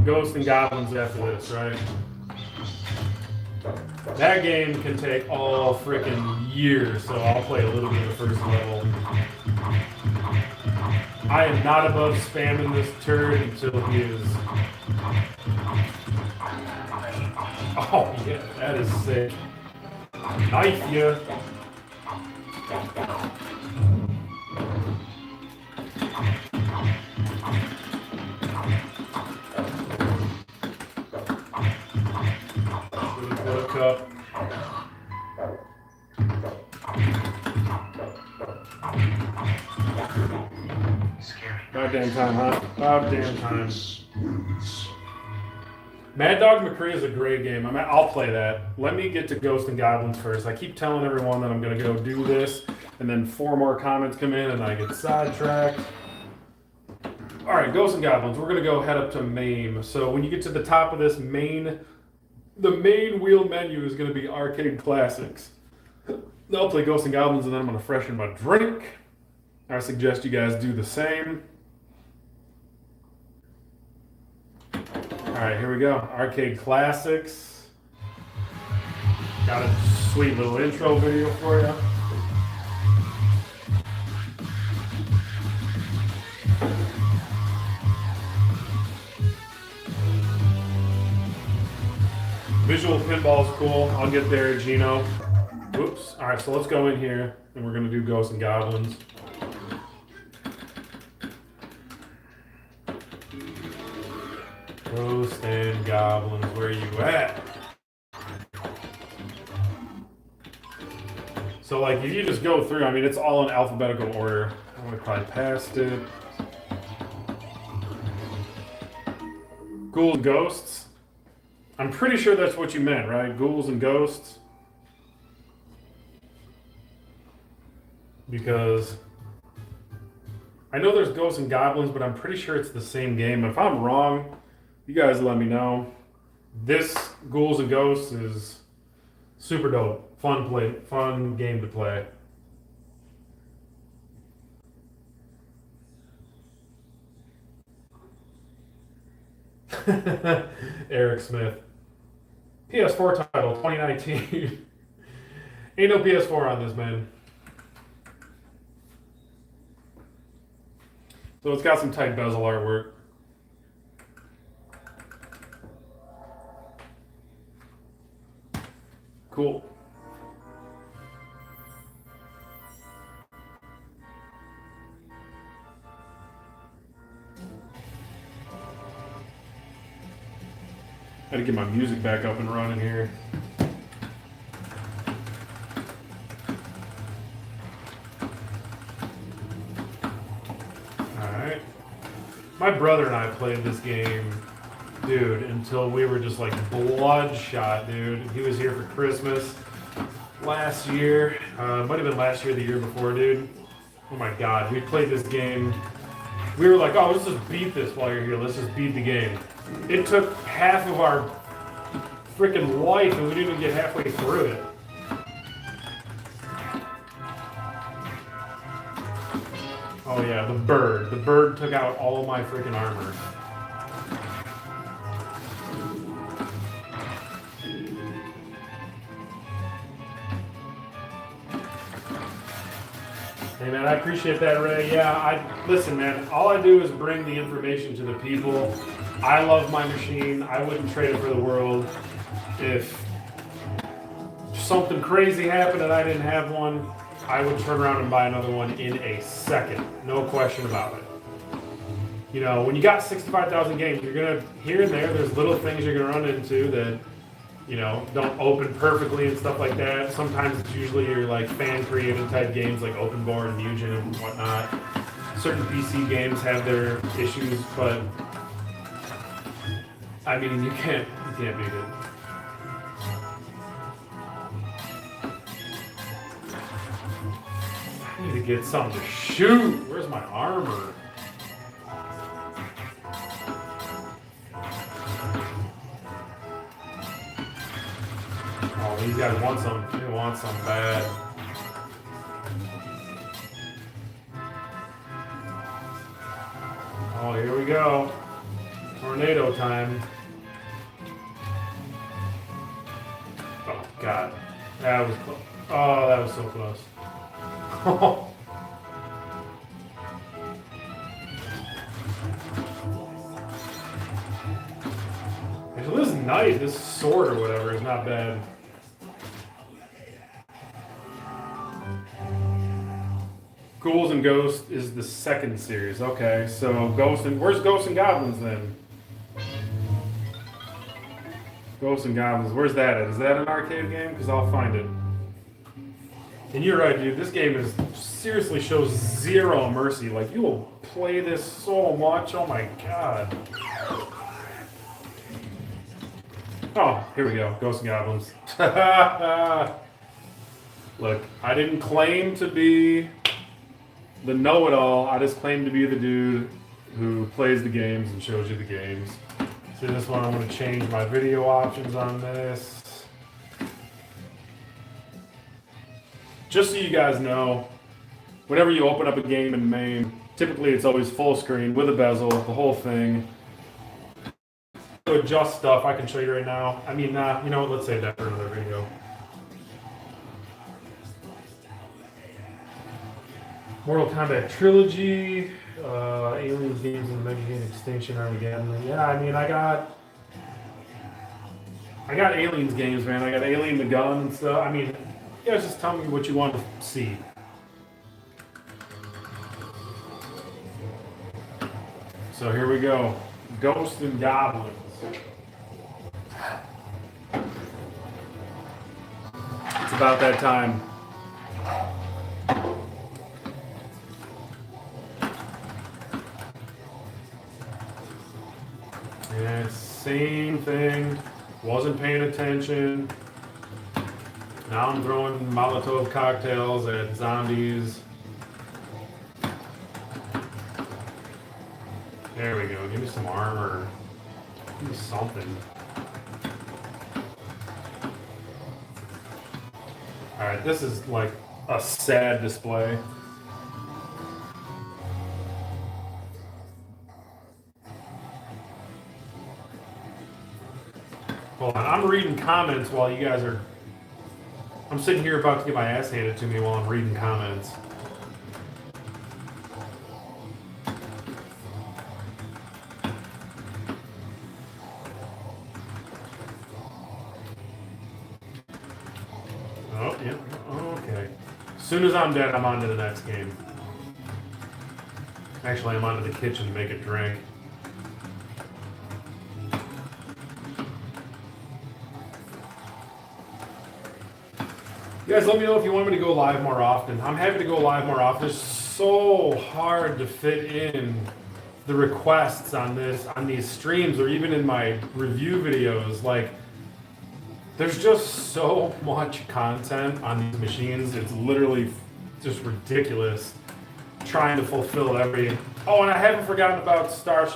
Ghosts and Goblins after this, right? That game can take all freaking years, so I'll play a little bit of the first level. I am not above spamming this turd until he is... Oh yeah, that is sick. Knife ya. Cup. About damn time, huh? About damn time. Mad Dog McCree is a great game. I'll play that. Let me get to Ghosts and Goblins first. I keep telling everyone that I'm going to go do this, and then 4 more comments come in, and I get sidetracked. All right, Ghosts and Goblins. We're going to go head up to MAME. So when you get to the top of this the main wheel menu is going to be Arcade Classics. I'll play Ghosts and Goblins, and then I'm going to freshen my drink. I suggest you guys do the same. Alright, here we go. Arcade Classics. Got a sweet little intro video for you. Visual pinball's cool. I'll get there, Gino. Whoops. Alright, so let's go in here, and we're going to do Ghosts and Goblins. Ghosts and Goblins, where you at? So like if you just go through, I mean, it's all in alphabetical order. I would probably passed it. Ghouls and ghosts. I'm pretty sure that's what you meant, right? Ghouls and ghosts. Because I know there's ghosts and goblins, but I'm pretty sure it's the same game. If I'm wrong, you guys let me know. This Ghouls and Ghosts is super dope. Fun game to play. Eric Smith. PS4 title 2019. Ain't no PS4 on this, man. So it's got some tight bezel artwork. Cool. Gotta get my music back up and running here. Alright. My brother and I played this game, dude, until we were just like bloodshot, dude. He was here for Christmas last year. Might have been last year or the year before, dude. Oh my god, we played this game. We were like, oh, let's just beat this while you're here. Let's just beat the game. It took half of our freaking life and we didn't even get halfway through it. Oh yeah, the bird. The bird took out all of my freaking armor. Hey man, I appreciate that, Ray. Yeah, listen, man. All I do is bring the information to the people. I love my machine. I wouldn't trade it for the world. If something crazy happened and I didn't have one, I would turn around and buy another one in a second. No question about it. You know, when you got 65,000 games, you're gonna here and there's little things you're gonna run into that, you know, don't open perfectly and stuff like that. Sometimes it's usually your like fan created type games like Open Board and Mutant and whatnot. Certain PC games have their issues, but I mean you can't beat it. I need to get something to shoot. Where's my armor? Oh, these guys want some. They want some bad. Oh, here we go. Tornado time. Oh, God. That was close. Oh, that was so close. Actually, this is nice. This sword or whatever is not bad. Ghouls and Ghosts is the second series. Okay, so where's Ghosts and Goblins then? Ghosts and Goblins, where's that at? Is that an arcade game? Because I'll find it. And you're right, dude. This game seriously shows zero mercy. Like, you will play this so much. Oh my god. Oh, here we go. Ghosts and Goblins. Look, I didn't claim to be the know-it-all. I just claim to be the dude who plays the games and shows you the games. See this one? I'm going to change my video options on this. Just so you guys know, whenever you open up a game in MAME, typically it's always full screen with a bezel, the whole thing. To adjust stuff, I can show you right now. I mean, you know what, let's save that for another video. Mortal Kombat Trilogy, Aliens games and Megacade Extinction Armageddon. Yeah, I mean, I got Aliens games, man. I got Alien the Gun and stuff. I mean, you guys just tell me what you want to see. So here we go. Ghosts and Goblins. It's about that time. Yeah, same thing. Wasn't paying attention. Now I'm throwing Molotov cocktails at zombies. There we go. Give me some armor. Give me something. Alright, this is like a sad display. Hold on, I'm reading comments while you guys are... I'm sitting here about to get my ass handed to me while I'm reading comments. Oh, yeah, okay. As soon as I'm dead, I'm on to the next game. Actually, I'm onto the kitchen to make a drink. You guys, let me know if you want me to go live more often. I'm happy to go live more often. It's so hard to fit in the requests on these streams or even in my review videos. Like, there's just so much content on these machines. It's literally just ridiculous trying to fulfill every... Oh, and I haven't forgotten about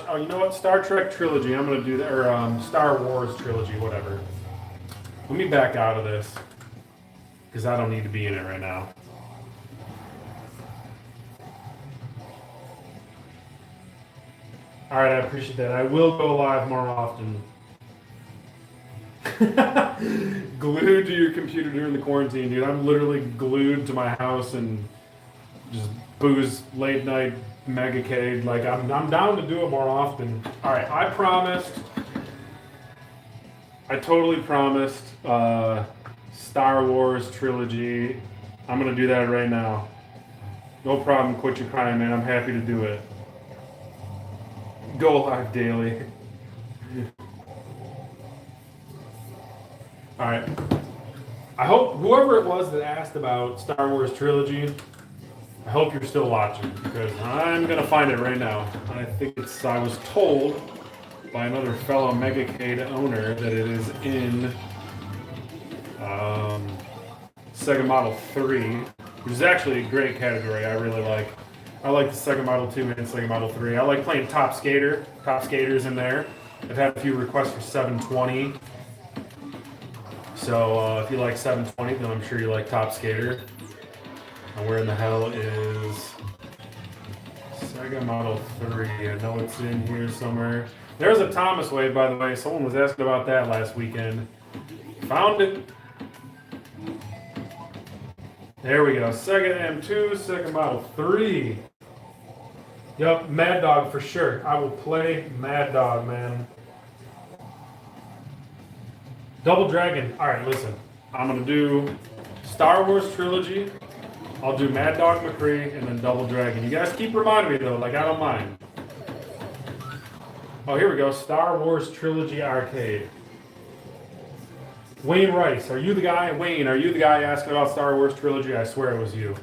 Oh, you know what? Star Trek Trilogy. I'm going to do that. Or Star Wars Trilogy, whatever. Let me back out of this, because I don't need to be in it right now. Alright, I appreciate that. I will go live more often. Glued to your computer during the quarantine, dude. I'm literally glued to my house and just booze late night Megacade. Like, I'm down to do it more often. Alright, I promised. I totally promised Star Wars Trilogy. I'm gonna do that right now. No problem, quit your crying, man. I'm happy to do it. Go live daily. Alright. I hope whoever it was that asked about Star Wars Trilogy, I hope you're still watching, because I'm gonna find it right now. I think I was told by another fellow Megacade owner that it is in Sega Model 3, which is actually a great category. I really like. I like the Sega Model 2 and Sega Model 3. I like playing Top Skater. Top Skater's in there. I've had a few requests for 720. So if you like 720, then I'm sure you like Top Skater. And where in the hell is Sega Model 3? I know it's in here somewhere. There's a Thomas Wave, by the way. Someone was asking about that last weekend. Found it. There we go. Sega M2, Sega Model 3. Yup, Mad Dog for sure. I will play Mad Dog, man. Double Dragon. Alright, listen. I'm going to do Star Wars Trilogy. I'll do Mad Dog McCree and then Double Dragon. You guys keep reminding me, though. Like, I don't mind. Oh, here we go. Star Wars Trilogy Arcade. Wayne Rice, are you the guy? Wayne, are you the guy asking about Star Wars Trilogy? I swear it was you.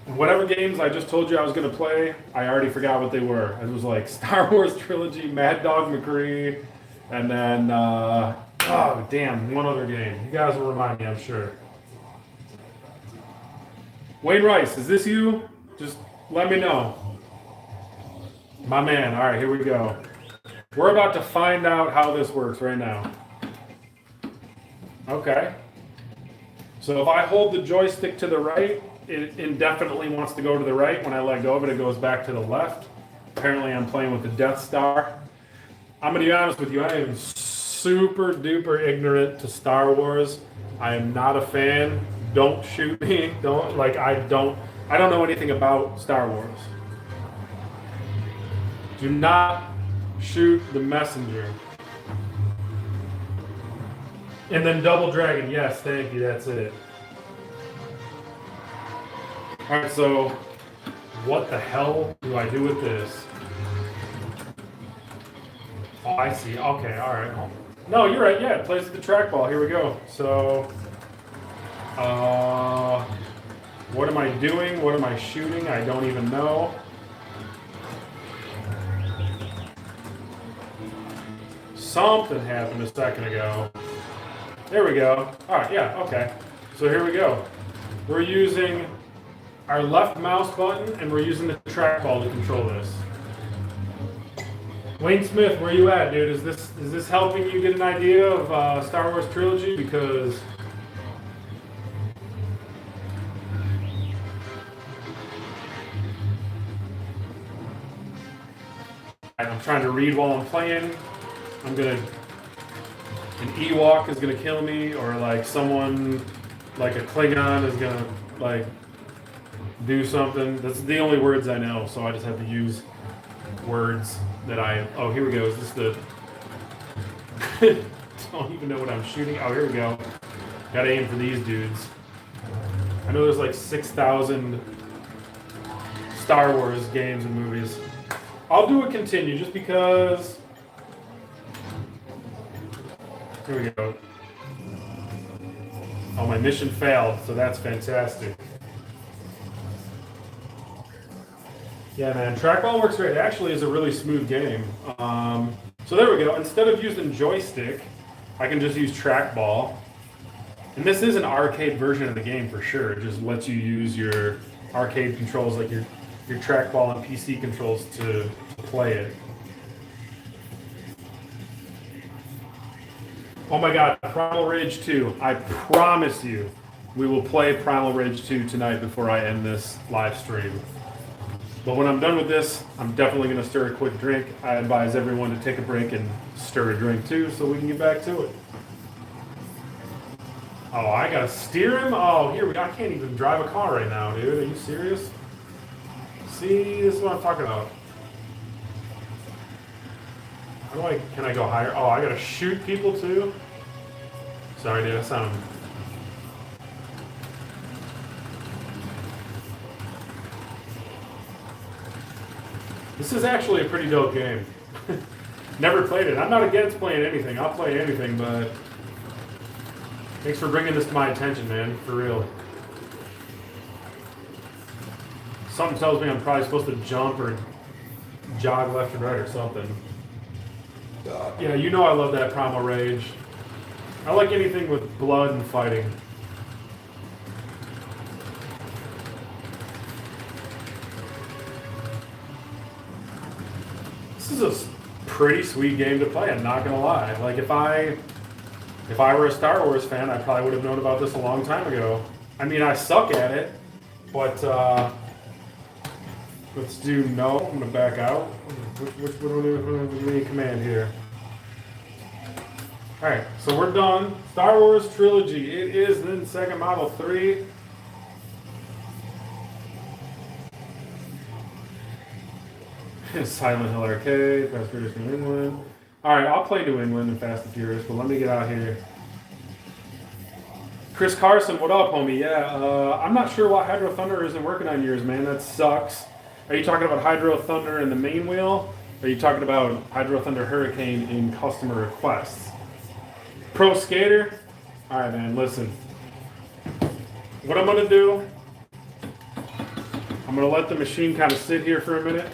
And whatever games I just told you I was going to play, I already forgot what they were. It was like Star Wars Trilogy, Mad Dog McCree, and then, oh, damn, one other game. You guys will remind me, I'm sure. Wayne Rice, is this you? Just let me know. My man. All right, here we go. We're about to find out how this works right now. Okay. So if I hold the joystick to the right, it indefinitely wants to go to the right. When I let go of it, it goes back to the left. Apparently I'm playing with the Death Star. I'm going to be honest with you. I am super duper ignorant to Star Wars. I am not a fan. Don't shoot me. I don't know anything about Star Wars. Do not shoot the messenger. And then Double Dragon. Yes, thank you. That's it. Alright, so what the hell do I do with this? Oh, I see. Okay, alright. No, you're right. Yeah, it plays with the trackball. Here we go. So, What am I doing? What am I shooting? I don't even know. Something happened a second ago. There we go. All right, yeah, okay. So here we go. We're using our left mouse button and we're using the trackball to control this. Wayne Smith, where you at, dude? Is this helping you get an idea of Star Wars Trilogy? Because I'm trying to read while I'm playing. An Ewok is gonna kill me, or like someone, like a Klingon is gonna like do something. That's the only words I know, so I just have to use words that oh, here we go. Is this the, don't even know what I'm shooting. Oh, here we go. Gotta aim for these dudes. I know there's like 6,000 Star Wars games and movies. I'll do a continue just because. Here we go. Oh, my mission failed, so that's fantastic. Yeah, man, Trackball works great. It actually is a really smooth game. So there we go. Instead of using joystick, I can just use Trackball. And this is an arcade version of the game for sure. It just lets you use your arcade controls, like your Trackball and PC controls to play it. Oh my god, Primal Rage 2. I promise you, we will play Primal Rage 2 tonight before I end this live stream. But when I'm done with this, I'm definitely going to stir a quick drink. I advise everyone to take a break and stir a drink too so we can get back to it. Oh, I got to steer him? Oh, here we go. I can't even drive a car right now, dude. Are you serious? See, this is what I'm talking about. Can I go higher? Oh, I gotta shoot people too? Sorry, dude, that sounded... This is actually a pretty dope game. Never played it. I'm not against playing anything. I'll play anything, but... Thanks for bringing this to my attention, man. For real. Something tells me I'm probably supposed to jump or jog left and right or something. Yeah, you know I love that Primal Rage. I like anything with blood and fighting. This is a pretty sweet game to play, I'm not gonna lie. Like if I were a Star Wars fan, I probably would have known about this a long time ago. I mean, I suck at it, but let's do no. I'm gonna back out. Which one do we command here? Alright, so we're done. Star Wars Trilogy. It is then second Model 3. Silent Hill Arcade, Fast and Furious New England. Alright, I'll play New England and Fast and Furious, but let me get out here. Chris Carson, what up, homie? Yeah, I'm not sure why Hydro Thunder isn't working on yours, man. That sucks. Are you talking about Hydro Thunder in the main wheel? Or are you talking about Hydro Thunder Hurricane in customer requests? Pro Skater? Alright, man, listen. What I'm going to do, I'm going to let the machine kind of sit here for a minute.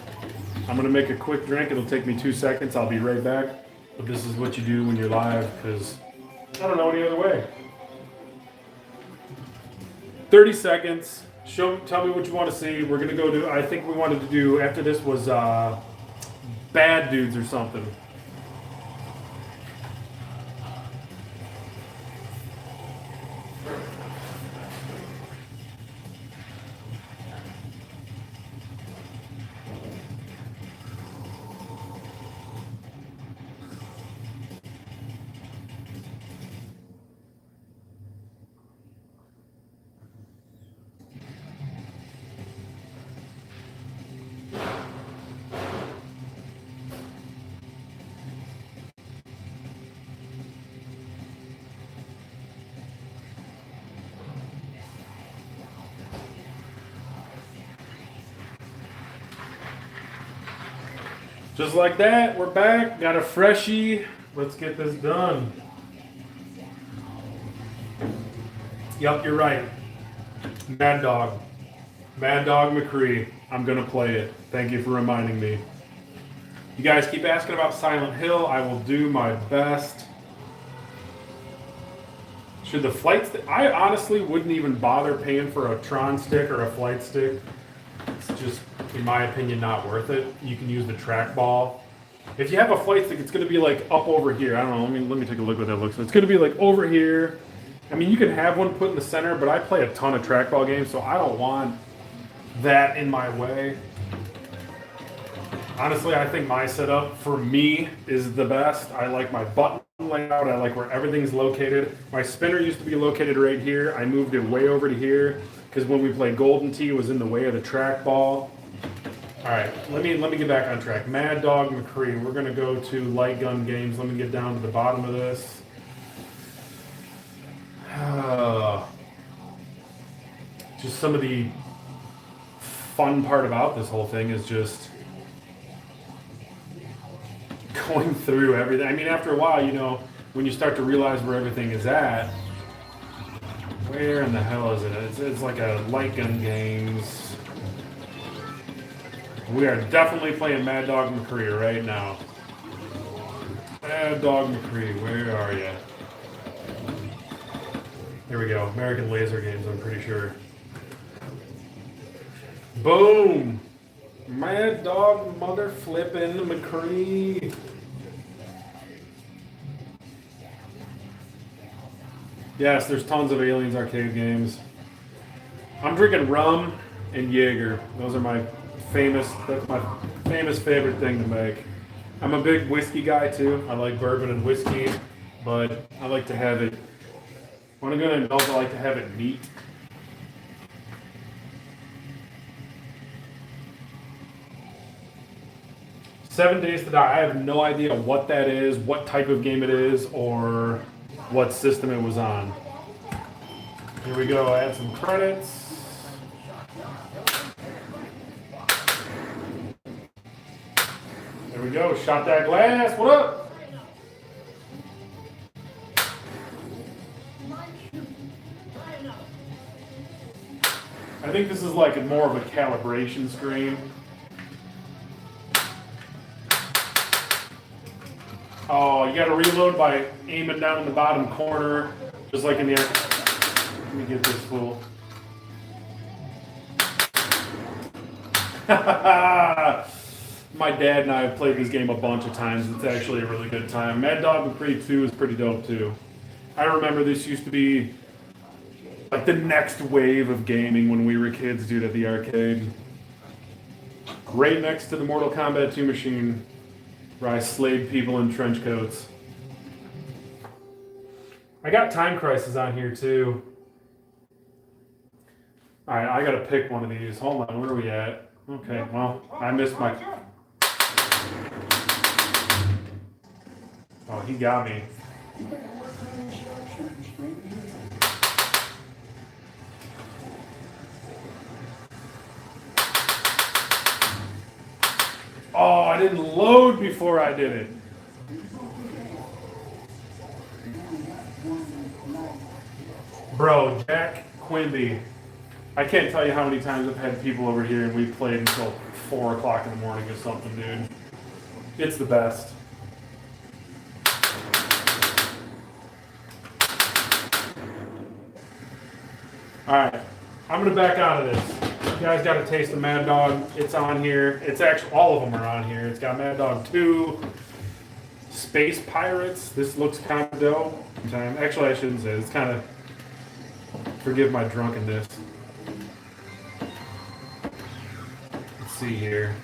I'm going to make a quick drink. It'll take me 2 seconds. I'll be right back. But this is what you do when you're live, because I don't know any other way. 30 seconds. Tell me what you want to see. We're going to go do, I think we wanted to do, after this was Bad Dudes or something. Just like that, we're back. Got a freshie. Let's get this done. Yup, you're right. Mad Dog. Mad Dog McCree. I'm going to play it. Thank you for reminding me. You guys keep asking about Silent Hill. I will do my best. Should the flight stick... I honestly wouldn't even bother paying for a Tron stick or a flight stick. It's just, in my opinion, not worth it. You can use the trackball. If you have a flight stick, it's going to be like up over here. I don't know. Let me take a look what that looks like. It's going to be like over here. I mean, you can have one put in the center, but I play a ton of trackball games, so I don't want that in my way. Honestly, I think my setup for me is the best. I like my button layout. I like where everything's located. My spinner used to be located right here. I moved it way over to here because when we played Golden Tee, it was in the way of the trackball. All right, let me get back on track. Mad Dog McCree. We're gonna go to light gun games. Let me get down to the bottom of this. Just some of the fun part about this whole thing is just going through everything. I mean, after a while, you know, when you start to realize where everything is at, where in the hell is it? It's like a light gun games. We are definitely playing Mad Dog McCree right now. Mad Dog McCree, where are you? Here we go. American Laser Games, I'm pretty sure. Boom! Mad Dog Mother Flippin' McCree. Yes, there's tons of Aliens arcade games. I'm drinking rum and Jaeger. Those are that's my famous favorite thing to make. I'm a big whiskey guy too. I like bourbon and whiskey, but I like to have it, when I'm going to indulge, I like to have it neat. Seven Days to Die. I have no idea what that is, what type of game it is, or what system it was on. Here we go, add some credits. There we go, shot that glass, what up? I think this is like more of a calibration screen. Oh, you gotta reload by aiming down in the bottom corner, just like in the air. Let me get this fool. My dad and I have played this game a bunch of times. It's actually a really good time. Mad Dog McCree 2 is pretty dope too. I remember this used to be like the next wave of gaming when we were kids, dude, at the arcade. Right next to the Mortal Kombat 2 machine, where I slayed people in trench coats. I got Time Crisis on here too. Alright, I gotta pick one of these. Hold on, where are we at? Okay, well, I missed my... Oh, he got me. Oh, I didn't load before I did it. Bro, Jack Quimby. I can't tell you how many times I've had people over here and we've played until 4 o'clock in the morning or something, dude. It's the best. Alright, I'm gonna back out of this. You guys got a taste of Mad Dog. It's on here. It's actually, all of them are on here. It's got Mad Dog 2, Space Pirates. This looks kind of dope. Actually, I shouldn't say it. It's kind of, forgive my drunkenness. Let's see here.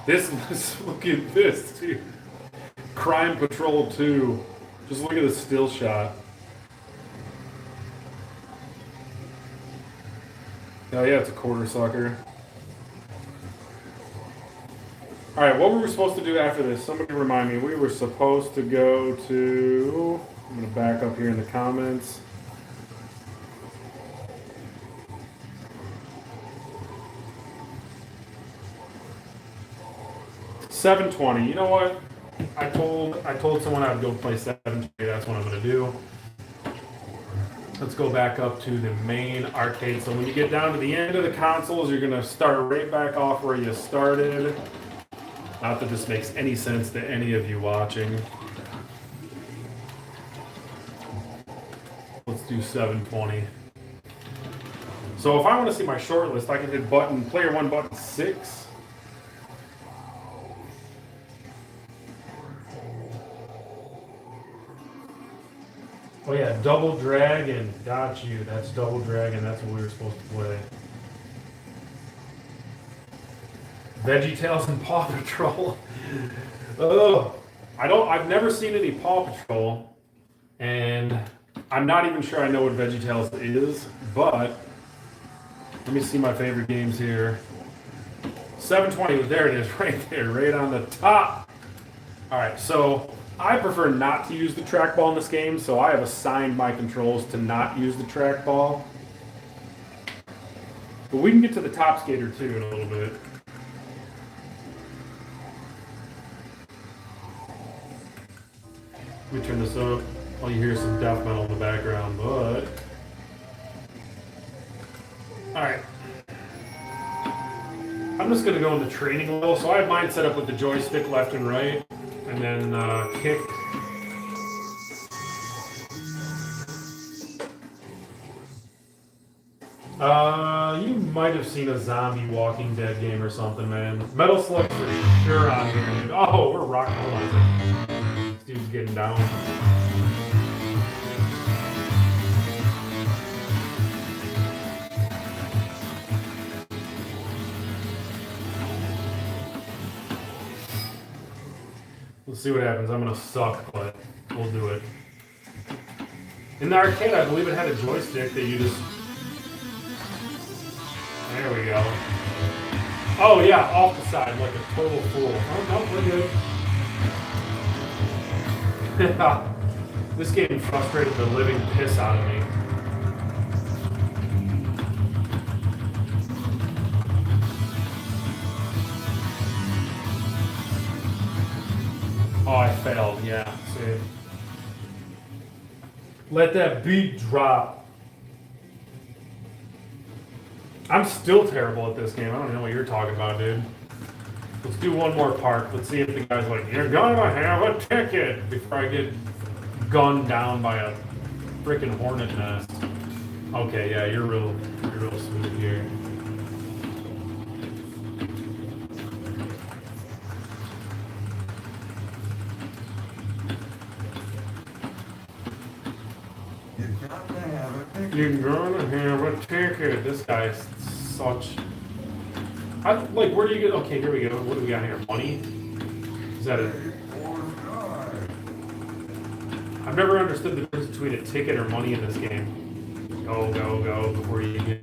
Look at this, dude. Crime Patrol 2. Just look at the still shot. Oh yeah, it's a quarter sucker. Alright, what were we supposed to do after this? Somebody remind me. We were supposed to go to... I'm going to back up here in the comments. $720. You know what? I told someone I'd go play 720. That's what I'm going to do. Let's go back up to the main arcade. So when you get down to the end of the consoles, you're gonna start right back off where you started. Not that this makes any sense to any of you watching. Let's do 720. So if I want to see my short list, I can hit player 1 button 6. Oh yeah, Double Dragon. Got you. That's Double Dragon. That's what we were supposed to play. VeggieTales and Paw Patrol. Oh, I've never seen any Paw Patrol, and I'm not even sure I know what VeggieTales is. But let me see my favorite games here. 720. There it is, right there, right on the top. All right, so I prefer not to use the trackball in this game, so I have assigned my controls to not use the trackball. But we can get to the Top Skater too in a little bit. Let me turn this up. Oh, you hear some death metal in the background, but... Alright. I'm just going to go into training level. So I have mine set up with the joystick left and right. And then kick. You might have seen a zombie Walking Dead game or something, man. Metal Slug for sure on here, dude. Oh, we're rocking. Hold on a second. This dude's getting down. Let's see what happens. I'm gonna suck, but we'll do it. In the arcade, I believe it had a joystick that you just... There we go. Oh yeah, off the side, like a total fool. Oh, no, we're good. This game frustrated the living piss out of me. Oh, I failed, yeah, see. Let that beat drop. I'm still terrible at this game. I don't know what you're talking about, dude. Let's do one more part. Let's see if the guy's like, you're gonna have a ticket before I get gunned down by a freaking hornet nest. Okay, yeah, you're real smooth here. You're gonna have a ticket. This guy's such... where do you get... Okay, here we go. What do we got here? Money? Is that it? I've never understood the difference between a ticket or money in this game. Go, go, go before you get...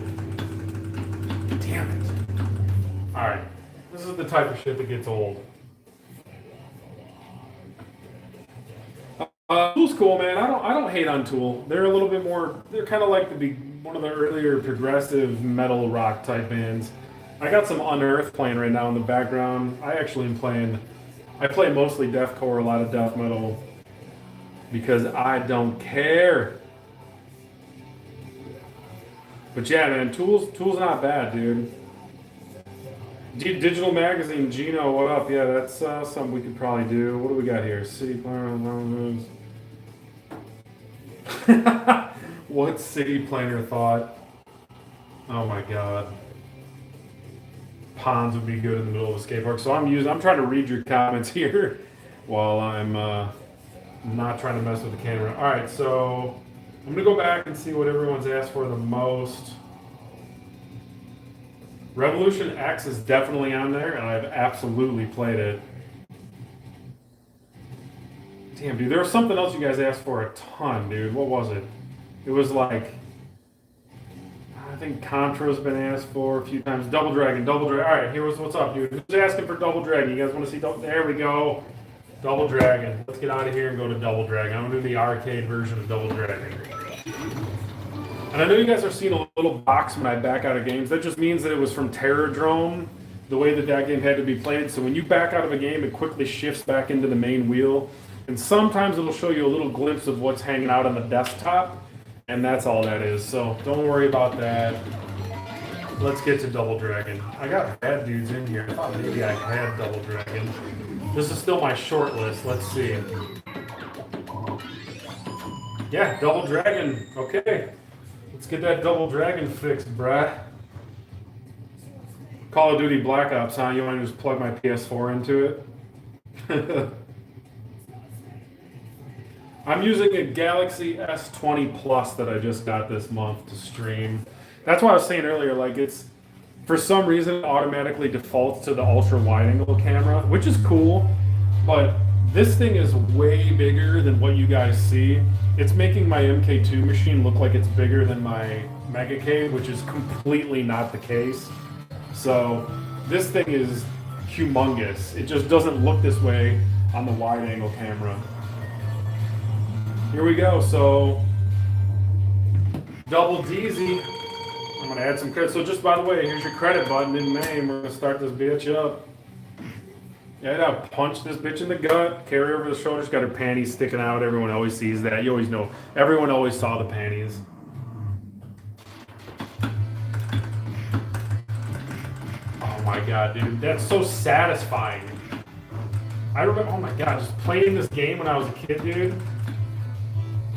Damn it. Alright. This is the type of shit that gets old. Tool's cool, man. I don't hate on Tool. They're a little bit more... They're kind of like one of the earlier progressive metal rock type bands. I got some Unearth playing right now in the background. I actually am playing... I play mostly deathcore, a lot of death metal. Because I don't care. But yeah, man, Tool's not bad, dude. Digital Magazine, Gino, what up? Yeah, that's something we could probably do. What do we got here? City Planner. What City Planner thought? Oh my god. Ponds would be good in the middle of a skate park. So I'm trying to read your comments here while I'm not trying to mess with the camera. All right, so I'm gonna go back and see what everyone's asked for the most. Revolution X is definitely on there, and I've absolutely played it. Damn, dude, there was something else you guys asked for a ton, dude. What was it? It was like, I think Contra's been asked for a few times. Double Dragon. All right, here's what's up, dude. Who's asking for Double Dragon? You guys want to see There we go. Double Dragon. Let's get out of here and go to Double Dragon. I'm going to do the arcade version of Double Dragon. And I know you guys are seeing a little box when I back out of games. That just means that it was from Aerodrome, the way that game had to be played. So when you back out of a game, it quickly shifts back into the main wheel. And sometimes it'll show you a little glimpse of what's hanging out on the desktop. And that's all that is. So don't worry about that. Let's get to Double Dragon. I got bad dudes in here. I thought maybe I had Double Dragon. This is still my short list. Let's see. Yeah, Double Dragon. Okay. Let's get that Double Dragon fixed, bruh. Call of Duty Black Ops, huh? You want to just plug my PS4 into it? I'm using a Galaxy S20 Plus that I just got this month to stream. That's why I was saying earlier, like it's, for some reason, it automatically defaults to the ultra wide angle camera, which is cool, but this thing is way bigger than what you guys see. It's making my MK2 machine look like it's bigger than my Megacade, which is completely not the case. So this thing is humongous. It just doesn't look this way on the wide angle camera. Here we go. So Double DZ. I'm gonna add some credit. So just by the way, here's your credit button in name. We're gonna start this bitch up. Yeah, I punch this bitch in the gut, carry over the shoulders, got her panties sticking out. Everyone always sees that. You always know. Everyone always saw the panties. Oh my god, dude. That's so satisfying. I remember, oh my god, just playing this game when I was a kid, dude.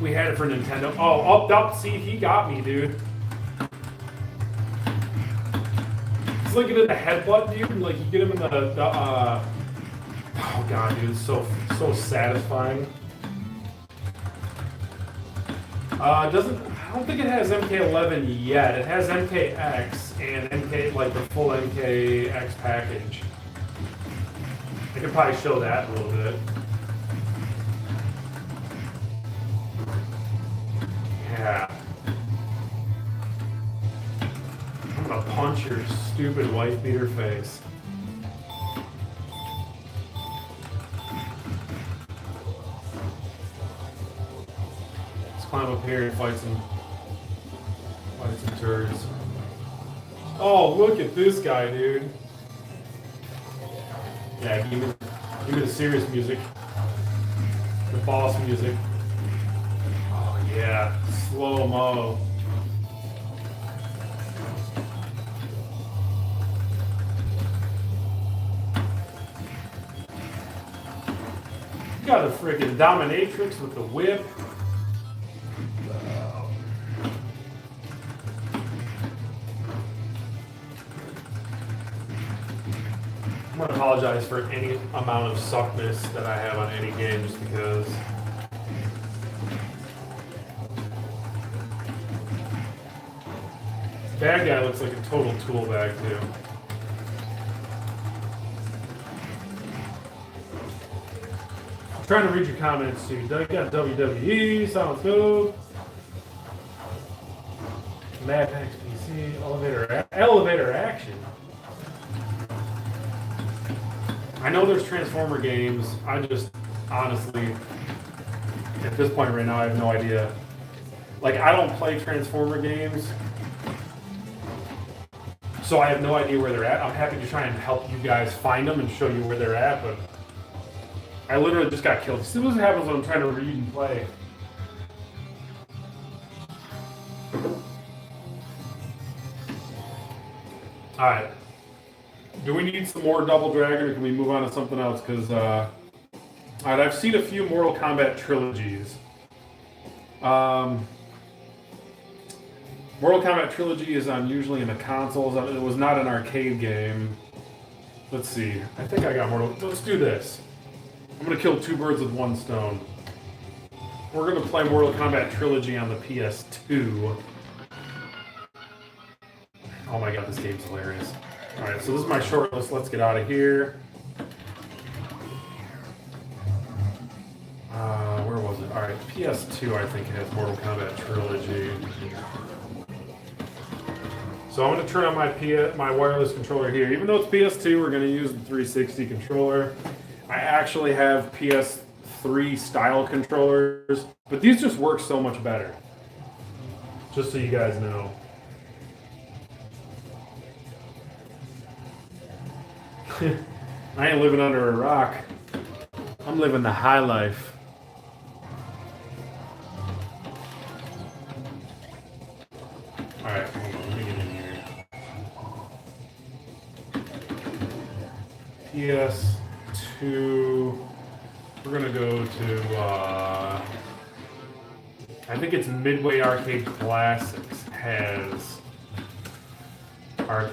We had it for Nintendo. Oh, up, see, he got me, dude. It's like in the headbutt, dude. Like you get him in the oh god, dude, it's so satisfying. I don't think it has MK11 yet. It has MKX and MK, like the full MKX package. I could probably show that a little bit. Yeah. I'm gonna punch your stupid wife beater face. Let's climb up here and fight some turds. Oh, look at this guy, dude. Yeah, give me the serious music. The boss music. Oh yeah, slow-mo. You got a freaking dominatrix with the whip. I'm gonna apologize for any amount of suckness that I have on any game just because bad guy looks like a total tool bag too. I'm trying to read your comments too. Doug got WWE, sounds good. Mad Max PC, elevator action. I know there's Transformer games. I just, honestly, at this point right now, I have no idea. Like, I don't play Transformer games, so I have no idea where they're at. I'm happy to try and help you guys find them and show you where they're at, but I literally just got killed. See what happens when I'm trying to read and play. Alright. Do we need some more Double Dragon, or can we move on to something else? Because, alright, I've seen a few Mortal Kombat trilogies. Mortal Kombat Trilogy is on usually in the consoles. It was not an arcade game. Let's see. I think I got Mortal... Let's do this. I'm going to kill two birds with one stone. We're going to play Mortal Kombat Trilogy on the PS2. Oh my god, this game's hilarious. Alright, so this is my short list. Let's get out of here. Where was it? Alright, PS2 I think has Mortal Kombat Trilogy. So I'm going to turn on my wireless controller here. Even though it's PS2, we're going to use the 360 controller. I actually have PS3 style controllers, but these just work so much better. Just so you guys know. I ain't living under a rock. I'm living the high life. PS2. We're gonna go to, I think it's Midway Arcade Classics has our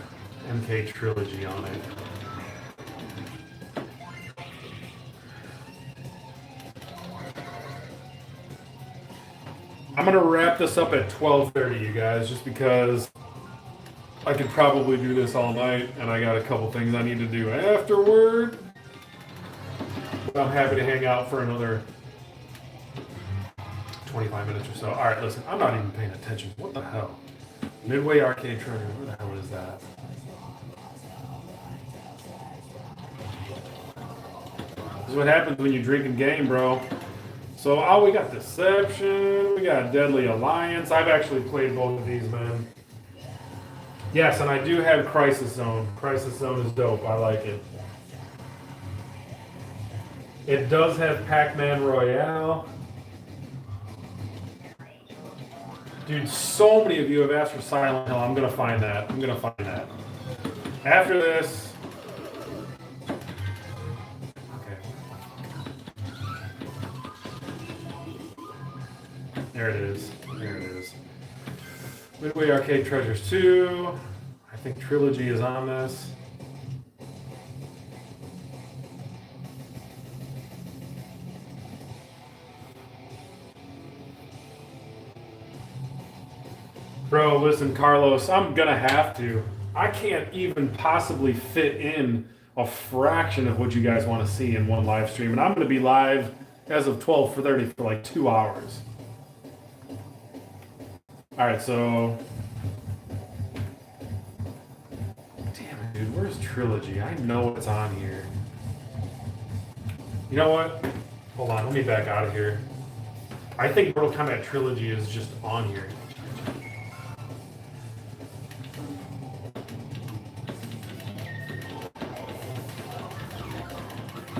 MK Trilogy on it. I'm gonna wrap this up at 12:30, you guys, just because I could probably do this all night, and I got a couple things I need to do afterward. But I'm happy to hang out for another 25 minutes or so. All right, listen, I'm not even paying attention. What the hell? Midway Arcade Treasure. Where the hell is that? This is what happens when you drink and game, bro. So, we got Deception, we got Deadly Alliance. I've actually played both of these, man. Yes, and I do have Crisis Zone. Crisis Zone is dope. I like it. It does have Pac-Man Royale. Dude, so many of you have asked for Silent Hill. I'm gonna find that. I'm gonna find that. After this... There it is. There it is. Midway Arcade Treasures 2. I think Trilogy is on this. Bro, listen, Carlos, I'm gonna have to. I can't even possibly fit in a fraction of what you guys want to see in one live stream, and I'm gonna be live as of 12:30 for like 2 hours. Alright, so... Damn it, dude, where's Trilogy? I know it's on here. You know what? Hold on, let me back out of here. I think Mortal Kombat Trilogy is just on here.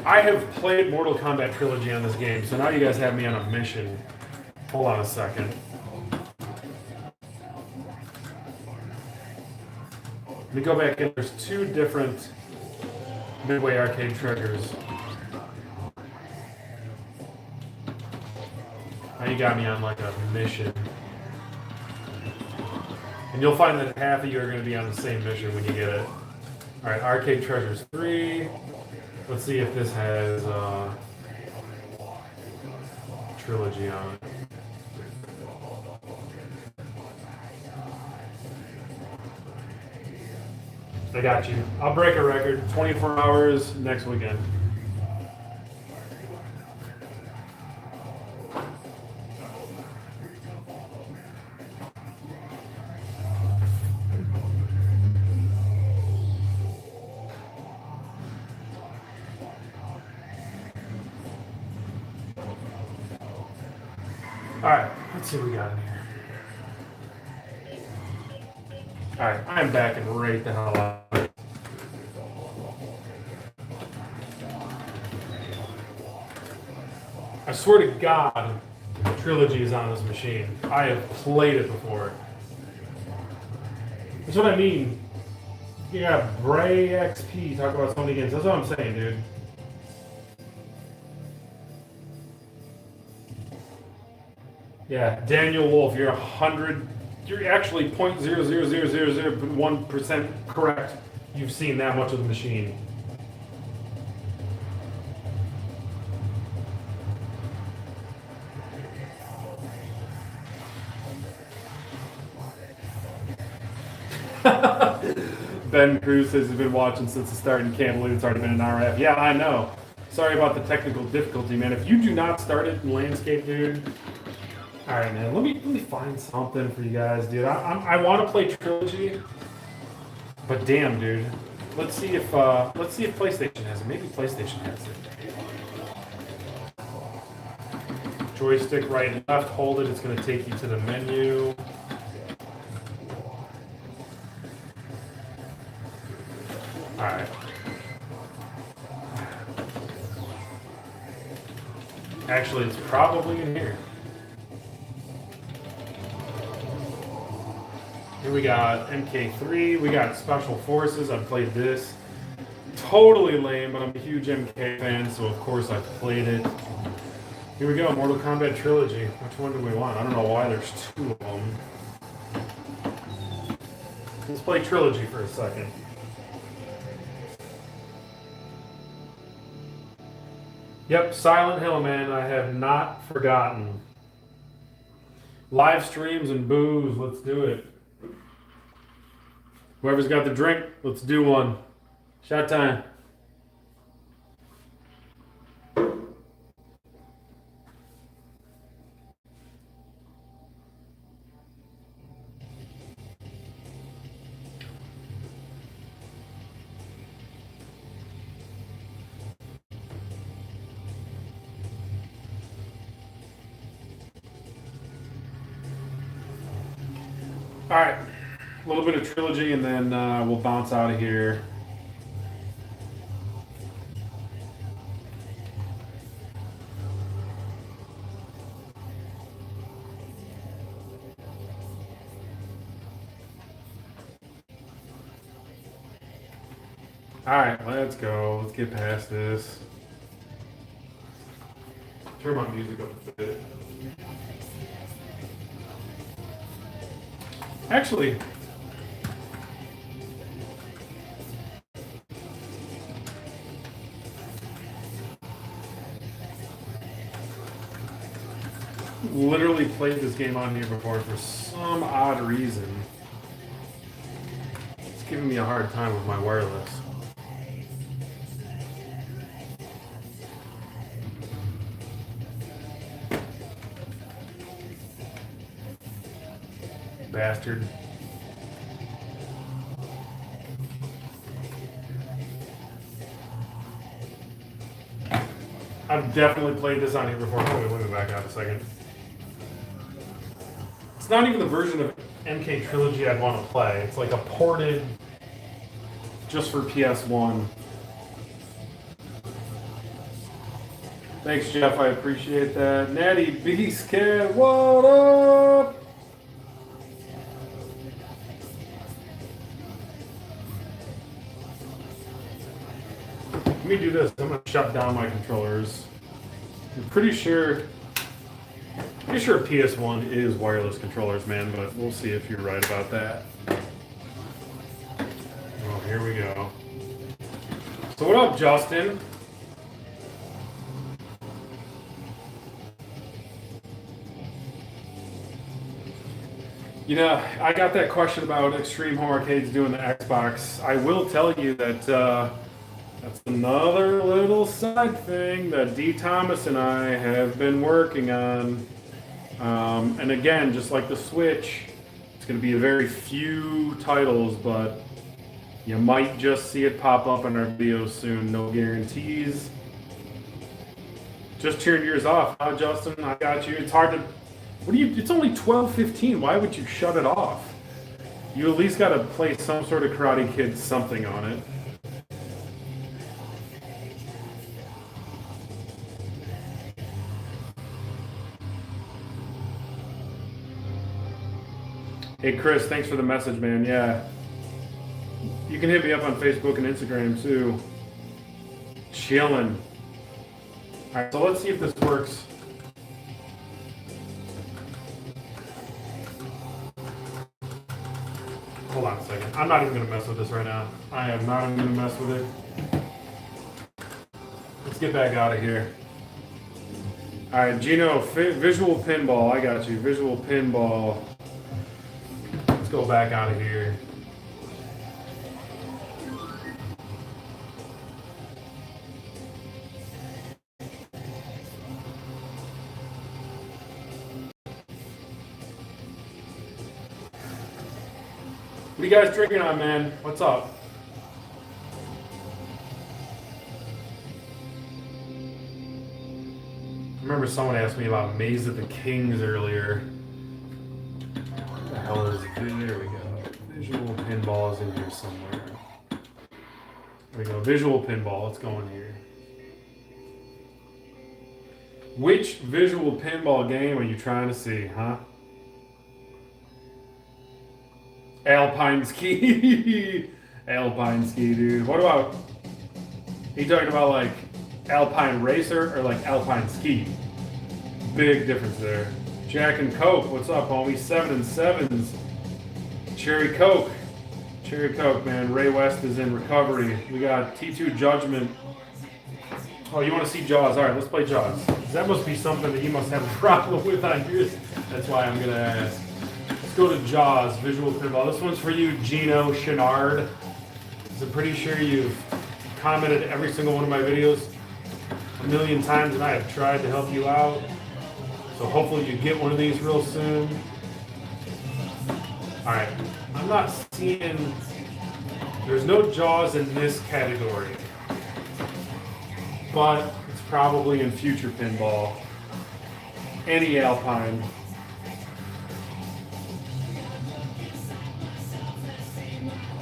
I have played Mortal Kombat Trilogy on this game, so now you guys have me on a mission. Hold on a second. Let me go back in. There's 2 different Midway Arcade Treasures. Now you got me on like a mission. And you'll find that half of you are going to be on the same mission when you get it. Alright, Arcade Treasures 3. Let's see if this has Trilogy on it. I got you. I'll break a record. 24 hours next weekend. Alright, let's see what we got in here. Alright, I'm backing right the hell out. I swear to God, Trilogy is on this machine. I have played it before. That's what I mean. You got Bray XP talk about so many games. That's what I'm saying, dude. Yeah, Daniel Wolf, you're 100. You're actually 0.00001% correct. You've seen that much of the machine. Ben Cruz says he's been watching since the start and can't believe it's already been an hour and a half. Yeah, I know. Sorry about the technical difficulty, man. If you do not start it in landscape, dude. All right, man. Let me find something for you guys, dude. I want to play Trilogy, but damn, dude. Let's see if PlayStation has it. Maybe PlayStation has it. Joystick right and left. Hold it. It's going to take you to the menu. All right. Actually, it's probably in here. Here we got MK3, we got Special Forces, I've played this. totally lame, but I'm a huge MK fan, so of course I played it. Here we go, Mortal Kombat Trilogy. Which one do we want? I don't know why there's two of them. Let's play Trilogy for a second. Yep, Silent Hill, man. I have not forgotten. Live streams and booze. Let's do it. Whoever's got the drink, let's do one. Shot time. All right, a little bit of Trilogy, and then we'll bounce out of here. All right, let's go. Let's get past this. Turn my music up a bit. Actually, literally played this game on here before for some odd reason. It's giving me a hard time with my wireless. Bastard. I've definitely played this on here before. Wait, let me back out a second. It's not even the version of MK Trilogy I'd want to play. It's like a ported just for PS1. Thanks, Jeff. I appreciate that. Natty Beast Cat, what up? Let me do this. I'm gonna shut down my controllers. I'm pretty sure PS1 is wireless controllers, man, but we'll see if you're right about that. Oh, here we go. So what up, Justin? You know, I got that question about Extreme Home Arcade's doing the Xbox. I will tell you that that's another little side thing that D. Thomas and I have been working on. And again, just like the Switch, it's going to be a very few titles, but you might just see it pop up in our videos soon. No guarantees. Just turned yours off, huh, Justin? I got you. It's hard to... It's only 12:15. Why would you shut it off? You at least got to play some sort of Karate Kid something on it. Hey Chris, thanks for the message, man. Yeah. You can hit me up on Facebook and Instagram too. Chillin'. Alright, so let's see if this works. Hold on a second. I'm not even going to mess with this right now. I am not even going to mess with it. Let's get back out of here. Alright, Gino, visual pinball. I got you. Visual pinball. Let's go back out of here. What are you guys drinking on, man? What's up? I remember someone asked me about Maze of the Kings earlier. What the hell is it? There we go. Visual pinball is in here somewhere. There we go. Visual pinball. Let's go in here. Which visual pinball game are you trying to see, huh? Alpine ski. Alpine ski, dude. What about Are you talking about like Alpine Racer or like Alpine Ski? Big difference there. Jack and Coke, what's up, homie? 7 and 7s. Cherry Coke. Cherry Coke, man. Ray West is in recovery. We got T2 Judgment. Oh, you want to see Jaws? All right, let's play Jaws. That must be something that you must have a problem with on yours. That's why I'm going to ask. Let's go to Jaws, Visual Pinball. This one's for you, Gino Chenard. I'm pretty sure you've commented every single one of my videos a million times, and I have tried to help you out. So hopefully you get one of these real soon. All right, I'm not seeing, there's no Jaws in this category, but it's probably in future pinball. Any Alpine.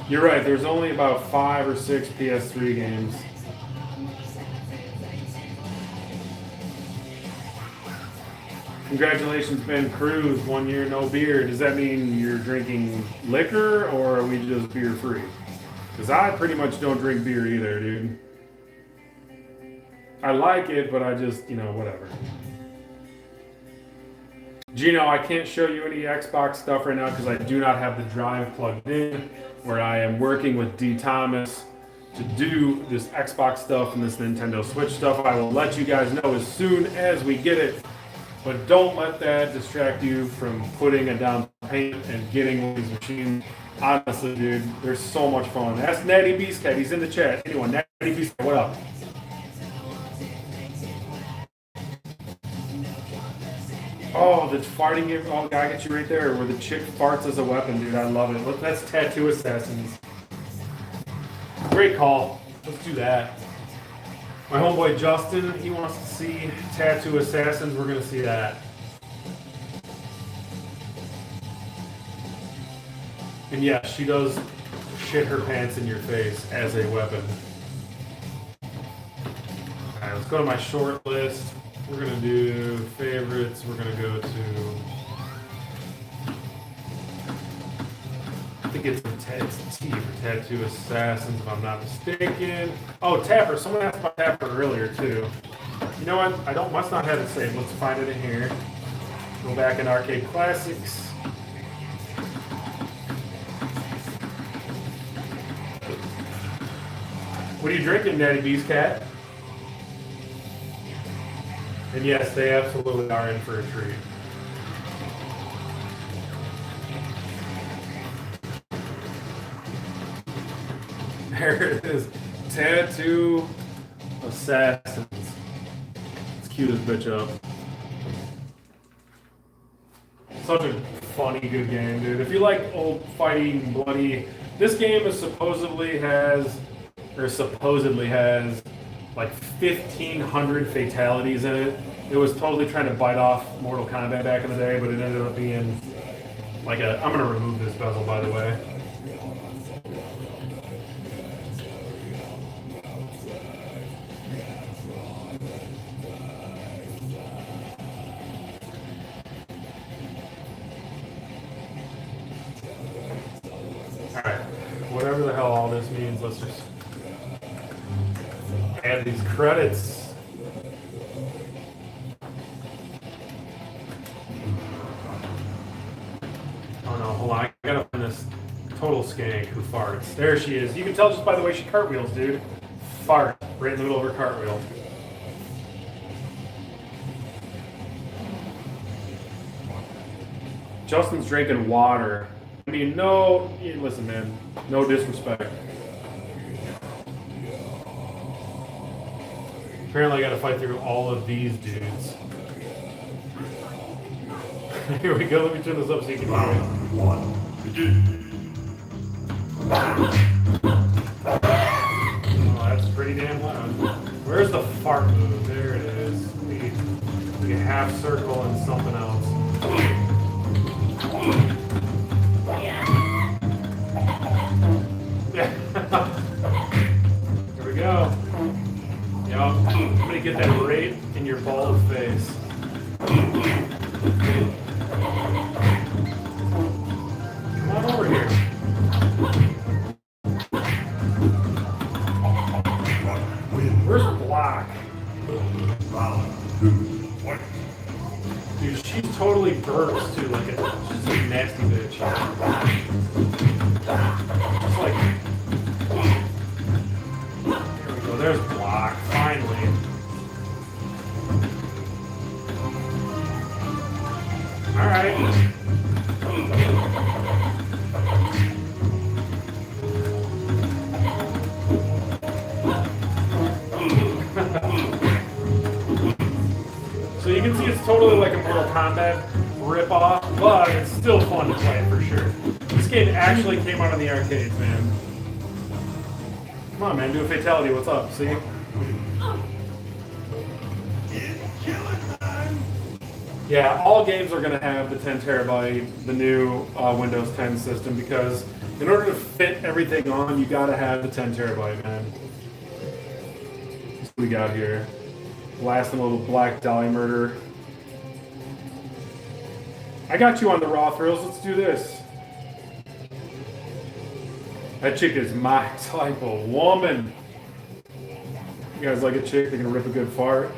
You're right, there's only about 5 or 6 PS3 games. Congratulations, Ben Cruz, 1 year, no beer. Does that mean you're drinking liquor or are we just beer free? Because I pretty much don't drink beer either, dude. I like it, but I just, you know, whatever. Gino, I can't show you any Xbox stuff right now because I do not have the drive plugged in, where I am working with D. Thomas to do this Xbox stuff and this Nintendo Switch stuff. I will let you guys know as soon as we get it. But don't let that distract you from putting a down payment and getting one of these machines. Honestly, dude, they're so much fun. Ask Natty Beastcat. He's in the chat. Anyone, Natty Beastcat, what up? Oh, the farting game. Oh, I got you right there. Where the chick farts as a weapon, dude. I love it. That's Tattoo Assassins. Great call. Let's do that. My homeboy Justin, he wants to see Tattoo Assassins. We're going to see that. And yeah, she does shit her pants in your face as a weapon. Alright, let's go to my short list. We're going to do favorites. We're going to go to... I think it's T for Tattoo Assassins, if I'm not mistaken. Oh, Tapper. Someone asked about Tapper earlier, too. You know what? I must not have it saved. Let's find it in here. Go back in Arcade Classics. What are you drinking, Natty Beastcat? And yes, they absolutely are in for a treat. There it is. Tattoo Assassins. Let's cue this bitch up. Such a funny, good game, dude. If you like old fighting, bloody... This game supposedly has like 1,500 fatalities in it. It was totally trying to bite off Mortal Kombat back in the day, but it ended up being like a... I'm going to remove this bezel, by the way. Alright, whatever the hell all this means, let's just add these credits. Oh no, hold on, I gotta find this total skank who farts. There she is. You can tell just by the way she cartwheels, dude. Fart, right in the middle of her cartwheel. Justin's drinking water. I mean, no, listen, man, no disrespect. Apparently, I got to fight through all of these dudes. Here we go. Let me turn this up so you can hear it. Oh, that's pretty damn loud. Where's the fart move? There it is. Like a half circle and something else. Here we go. Yep. I'm gonna get that right in your bald face. Come on over here. Where's Block? What? Dude, she's totally burst too, like she's a nasty bitch. It's like, here we go, there's Block, finally. Alright. So you can see it's totally like a Mortal Kombat ripoff, but it's still fun to play for sure. This game actually came out in the arcades, man. Come on, man, do a fatality. What's up? See? Yeah, all games are going to have the 10 terabyte, the new Windows 10 system, because in order to fit everything on, you got to have the 10 terabyte, man. That's what we got here. Blasting a little Black Dolly murder. I got you on the raw thrills. Let's do this. That chick is my type of woman. You guys like a chick that can rip a good fart?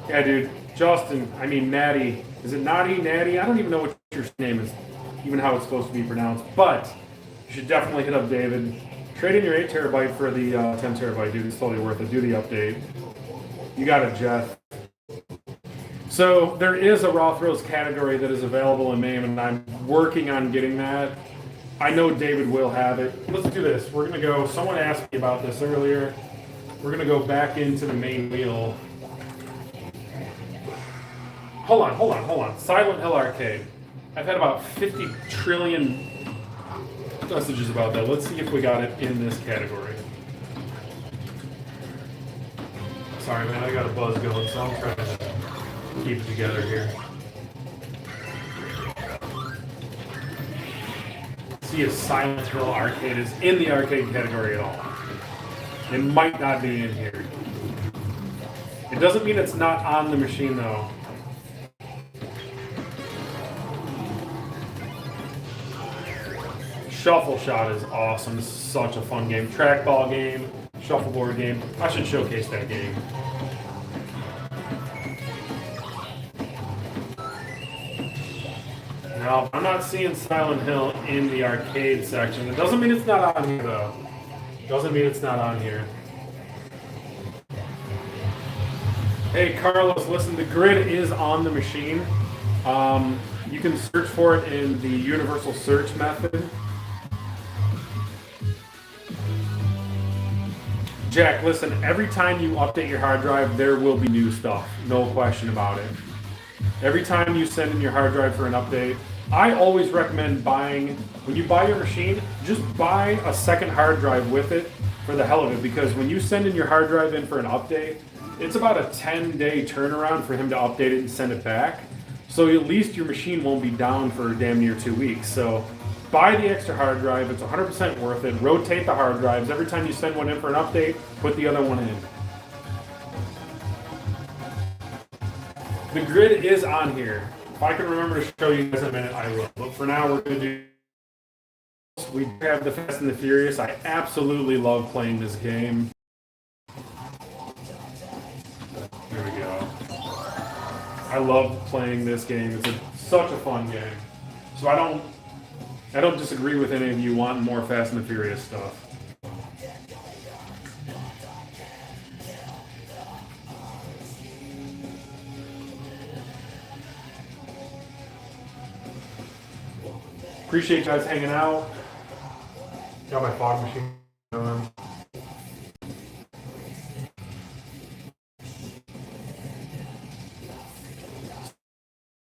Yeah, dude. Justin, I mean Natty. Is it Natty? Natty? I don't even know what your name is, even how it's supposed to be pronounced. But you should definitely hit up David. Trade in your 8 terabyte for the 10 terabyte, dude. It's totally worth it. Do the update. You got it, Jeff. So there is a Raw Thrills category that is available in MAME, and I'm working on getting that. I know David will have it. Let's do this. We're going to go. Someone asked me about this earlier. We're going to go back into the main wheel. Hold on. Silent Hill Arcade. I've had about 50 trillion messages about that. Let's see if we got it in this category. Sorry, man, I got a buzz going, so I'm trying to keep it together here. See if Silent Hill Arcade is in the arcade category at all. It might not be in here. It doesn't mean it's not on the machine, though. Shuffle Shot is awesome. This is such a fun game. Trackball game, shuffleboard game. I should showcase that game. Now, I'm not seeing Silent Hill in the arcade section. It doesn't mean it's not on here, though. Doesn't mean it's not on here. Hey, Carlos, listen, the grid is on the machine. You can search for it in the universal search method. Jack, listen, every time you update your hard drive, there will be new stuff. No question about it. Every time you send in your hard drive for an update, I always recommend buying, when you buy your machine, just buy a second hard drive with it for the hell of it, because when you send in your hard drive in for an update, it's about a 10-day turnaround for him to update it and send it back. So at least your machine won't be down for damn near 2 weeks. So buy the extra hard drive. It's 100% worth it. Rotate the hard drives. Every time you send one in for an update, put the other one in. The grid is on here. If I can remember to show you guys in a minute, I will. But for now, we're going to do... We have the Fast and the Furious. I absolutely love playing this game. Here we go. I love playing this game. It's such a fun game. So I don't disagree with any of you wanting more Fast and the Furious stuff. Appreciate you guys hanging out. Got my fog machine going.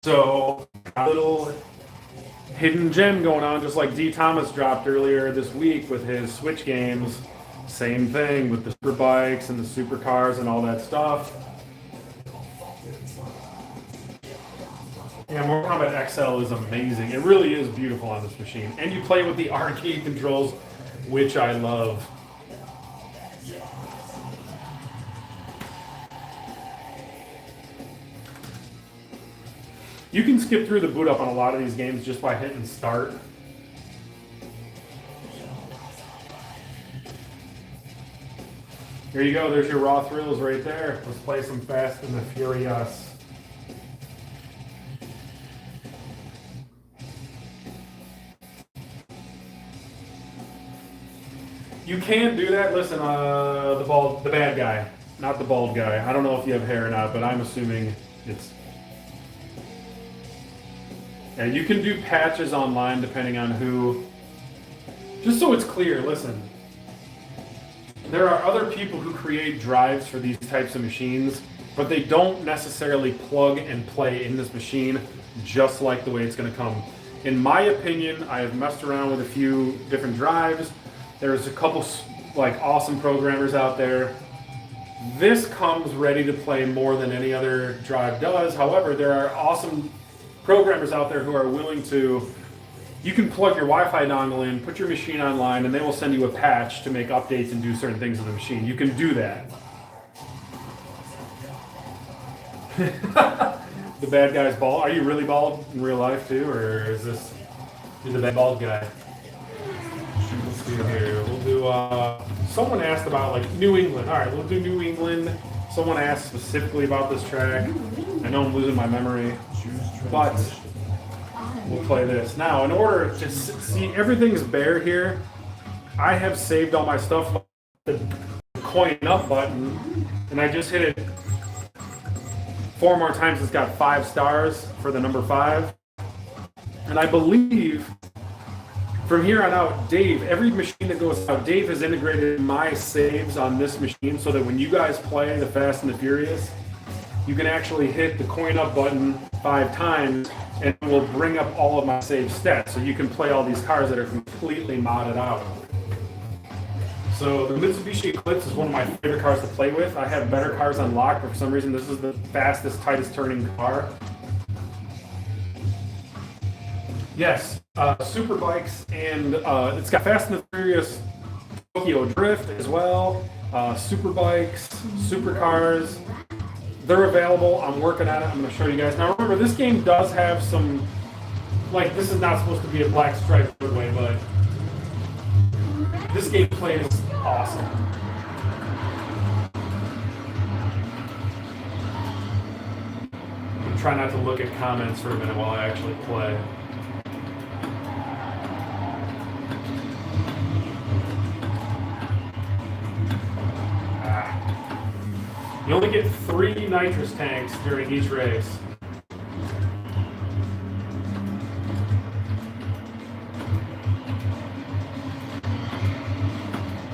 So, a little hidden gem going on, just like D. Thomas dropped earlier this week with his Switch games. Same thing with the super bikes and the super cars and all that stuff. Yeah, Mortal Kombat XL is amazing. It really is beautiful on this machine. And you play with the arcade controls, which I love. You can skip through the boot up on a lot of these games just by hitting start. Here you go. There's your raw thrills right there. Let's play some Fast and the Furious. You can do that. Listen, the bad guy, not the bald guy. I don't know if you have hair or not, but I'm assuming it's. And you can do patches online depending on who. Just so it's clear, listen. There are other people who create drives for these types of machines, but they don't necessarily plug and play in this machine just like the way it's going to come. In my opinion, I have messed around with a few different drives. There's a couple like awesome programmers out there. This comes ready to play more than any other drive does. However, there are awesome programmers out there who are willing to. You can plug your Wi-Fi dongle in, put your machine online, and they will send you a patch to make updates and do certain things with the machine. You can do that. The bad guy's bald. Are you really bald in real life too, or is this you're the bad bald guy? Let's see here. We'll do. Someone asked about like New England. All right, we'll do New England. Someone asked specifically about this track. I know I'm losing my memory, but we'll play this now. In order to see everything's bare here, I have saved all my stuff. The coin up button, and I just hit it 4 more times. It's got 5 stars for the number 5, and I believe. From here on out, Dave, every machine that goes out, Dave has integrated my saves on this machine so that when you guys play the Fast and the Furious, you can actually hit the coin up button 5 times and it will bring up all of my save stats. So you can play all these cars that are completely modded out. So the Mitsubishi Eclipse is one of my favorite cars to play with. I have better cars unlocked, but for some reason this is the fastest, tightest turning car. Yes, super bikes, and it's got Fast and the Furious Tokyo Drift as well. Super bikes, super cars. They're available. I'm working on it. I'm going to show you guys. Now remember, this game does have some, like, this is not supposed to be a black stripe roadway, but this gameplay is awesome. I'm trying not to look at comments for a minute while I actually play. You only get 3 nitrous tanks during each race.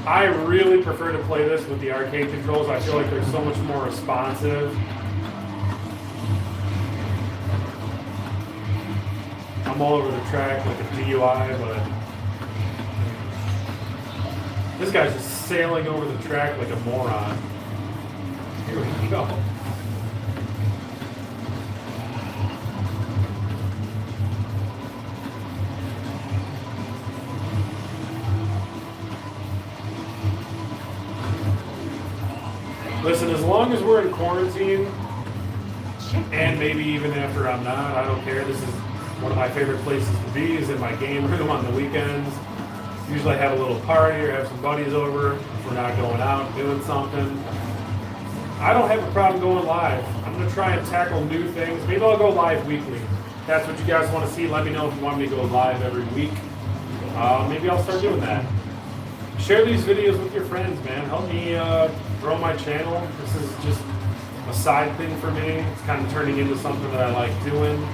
I really prefer to play this with the arcade controls. I feel like they're so much more responsive. I'm all over the track like a DUI, but this guy's just sailing over the track like a moron. Here we go. Listen, as long as we're in quarantine, and maybe even after I'm not, I don't care. This is one of my favorite places to be, is in my game room on the weekends. Usually I have a little party or have some buddies over if we're not going out and doing something. I don't have a problem going live. I'm going to try and tackle new things. Maybe I'll go live weekly. If that's what you guys want to see. Let me know if you want me to go live every week. Maybe I'll start doing that. Share these videos with your friends, man. Help me grow my channel. This is just a side thing for me. It's kind of turning into something that I like doing.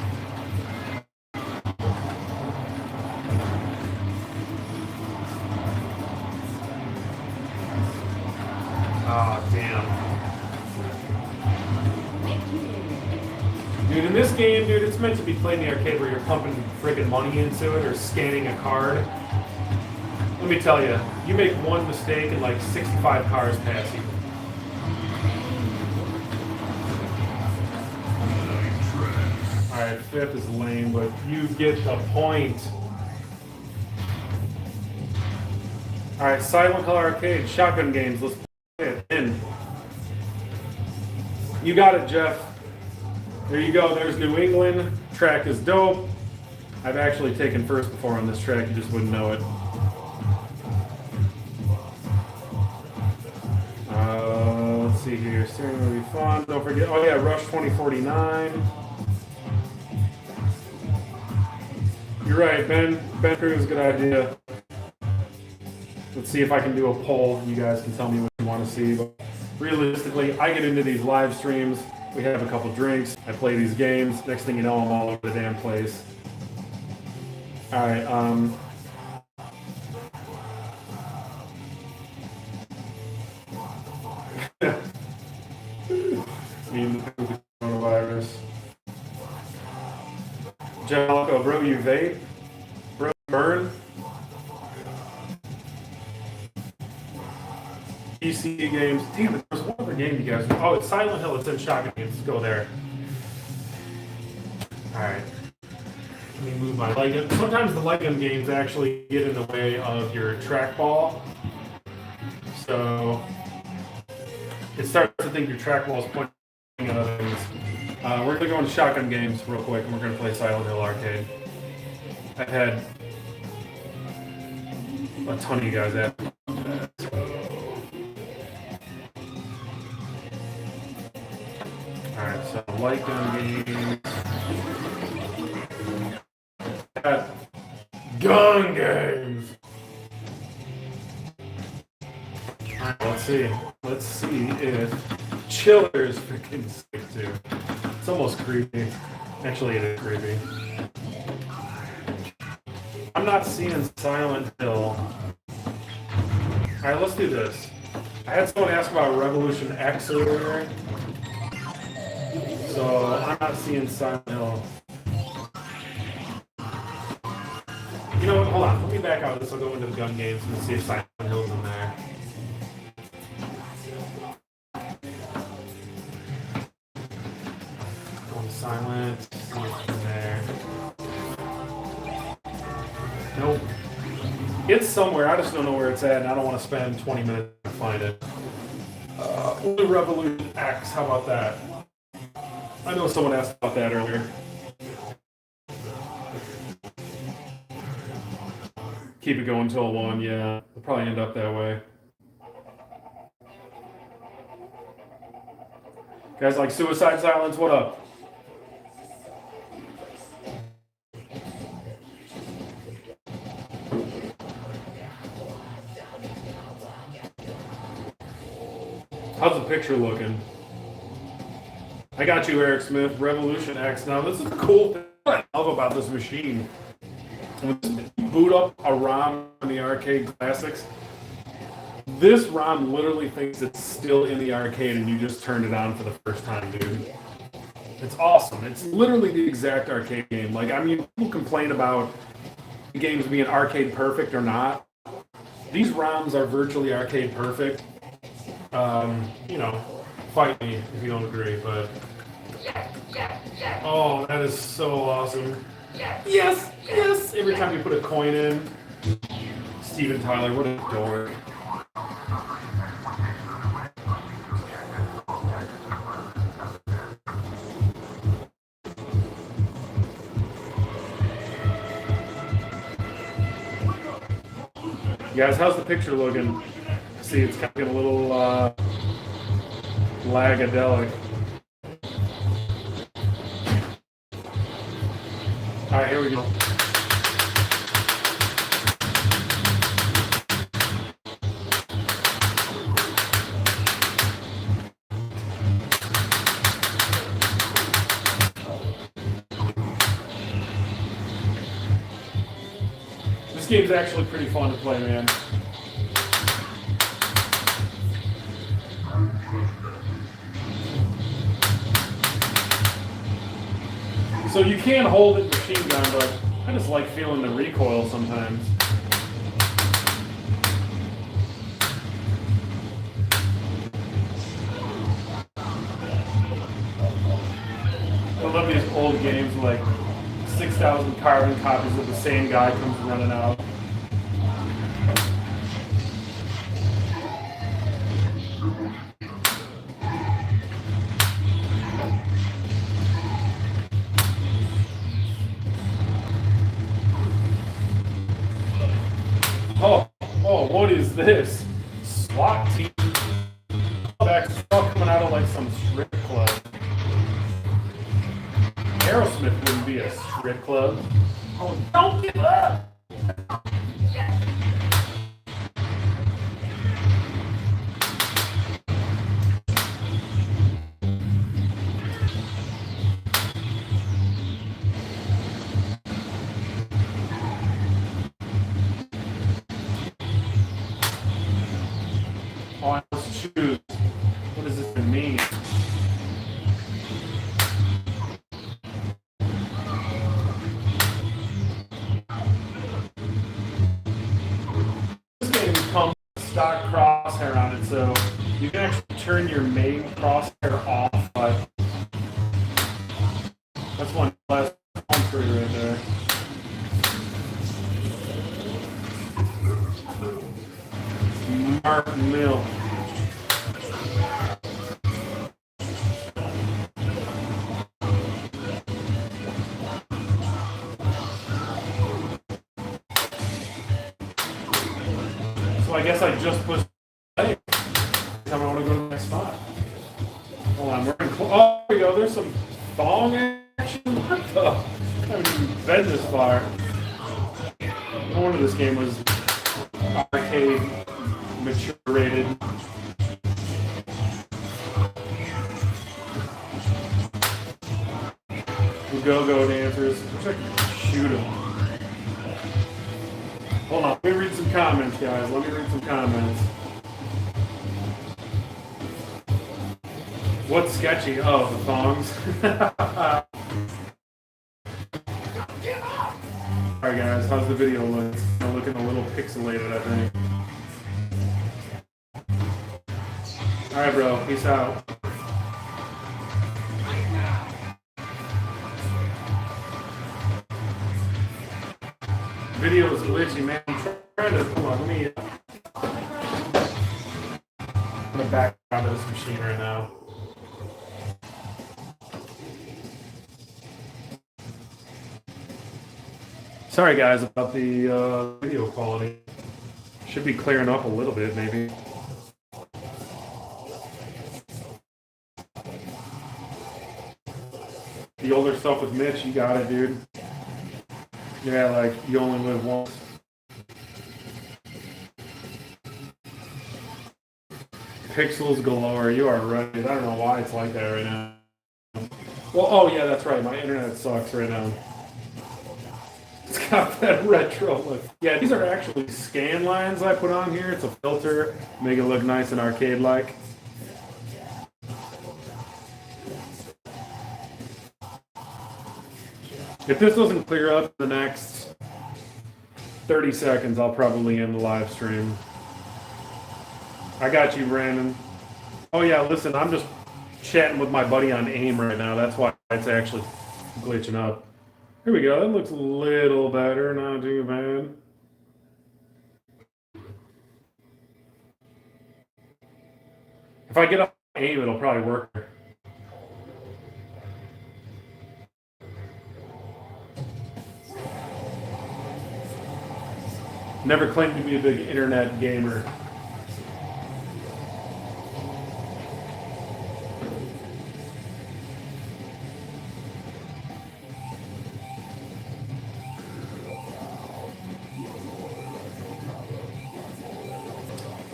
Oh, damn. Dude, in this game, dude, it's meant to be played in the arcade where you're pumping friggin' money into it or scanning a card. Let me tell you, you make one mistake and like 65 cars pass you. Alright, 5th is lame, but you get the point. Alright, Silent Color Arcade, shotgun games, let's play it in. You got it, Jeff. There you go, there's New England. Track is dope. I've actually taken first before on this track, you just wouldn't know it. see here. Steering will be fun. Don't forget. Oh yeah, Rush 2049. You're right, Ben. Ben Cruz, good idea. Let's see if I can do a poll. You guys can tell me what you want to see. But realistically, I get into these live streams. We have a couple drinks. I play these games. Next thing you know, I'm all over the damn place. All right. Coronavirus. Jellico, bro, you vape? Bro, burn? PC games. Damn it, there's one other game you guys. Oh, it's Silent Hill. It's in Shotgun Games. Let's go there. Alright. Let me move my light gun. Sometimes the light gun games actually get in the way of your trackball. So it starts to think your trackball is pointing at other things. We're going to go into Shotgun Games real quick, and we're going to play Silent Hill Arcade. I've had a ton of you guys ask about that. Alright, so light gun games. Gun games! Alright, let's see. Let's see if Chiller's freaking sick too. It's almost creepy. Actually, it is creepy. I'm not seeing Silent Hill. Alright, let's do this. I had someone ask about Revolution X earlier. So I'm not seeing Silent Hill. You know what? Hold on. Let me back out of this. I'll go into the gun games and see if Silent Hill's in there. Going silent. See if it's in there. Nope. It's somewhere. I just don't know where it's at, and I don't want to spend 20 minutes to find it. We'll do Revolution X. How about that? I know someone asked about that earlier. Keep it going till 1, yeah. We'll probably end up that way. Guys like Suicide Silence, what up? How's the picture looking? I got you, Eric Smith. Revolution X. Now, this is the cool thing I love about this machine. When you boot up a ROM in the arcade classics, this ROM literally thinks it's still in the arcade and you just turned it on for the first time, dude. It's awesome. It's literally the exact arcade game. Like, I mean, people complain about games being arcade perfect or not. These ROMs are virtually arcade perfect. You know, fight me if you don't agree, but oh, that is so awesome. Yes, yes! Every time you put a coin in. Steven Tyler, what a dork. Guys, how's the picture looking? See, it's kind of getting a little lagadelic. All right, here we go. This game's actually pretty fun to play, man. So you can hold it machine gun, but I just like feeling the recoil sometimes. I love these old games like 6,000 carbon copies of the same guy comes running out. Oh, what is this? SWAT team. Back coming like some strip club. Aerosmith wouldn't be a strip club. Oh, don't give up! Oh, let's choose. What does this mean? This game comes with stock crosshair on it, so you can actually turn your main crosshair off. But that's one less country right there. Mark Mill. So I guess I just push play. I want to go to the next spot. Hold on, we're in. Oh, there we go. There's some thong action. What the? I haven't even been this far. No wonder this game was arcade mature rated. Go-go dancers. Wish I could shoot them. Hold on, let me read some comments, guys. Let me read some comments. What's sketchy? Oh, the thongs. Alright, guys, how's the video look? It's looking a little pixelated, I think. Alright, bro. Peace out. Video is glitchy, man. I'm trying to. Hold on, let me. I'm gonna back out of this machine right now. Sorry, guys, about the video quality. Should be clearing up a little bit, maybe. The older stuff with Mitch, you got it, dude. Yeah, like, you only live once. Pixels galore, you are right. I don't know why it's like that right now. Well, oh yeah, that's right. My internet sucks right now. It's got that retro look. Yeah, these are actually scan lines I put on here. It's a filter, make it look nice and arcade-like. If this doesn't clear up the next 30 seconds, I'll probably end the live stream. I got you, Brandon. Oh yeah, listen, I'm just chatting with my buddy on AIM right now. That's why it's actually glitching up. Here we go. That looks a little better. Not too bad. If I get up AIM, it'll probably work. Never claimed to be a big internet gamer.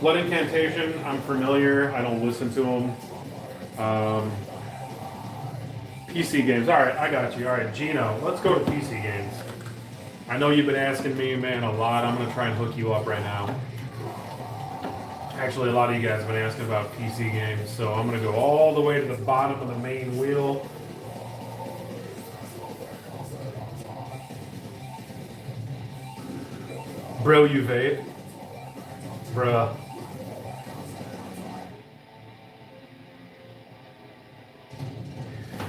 Blood Incantation, I'm familiar. I don't listen to them. PC games. All right, I got you. All right, Gino, let's go to PC games. I know you've been asking me, man, a lot. I'm going to try and hook you up right now. Actually, a lot of you guys have been asking about PC games, so I'm going to go all the way to the bottom of the main wheel. Bro, you vape? Bruh.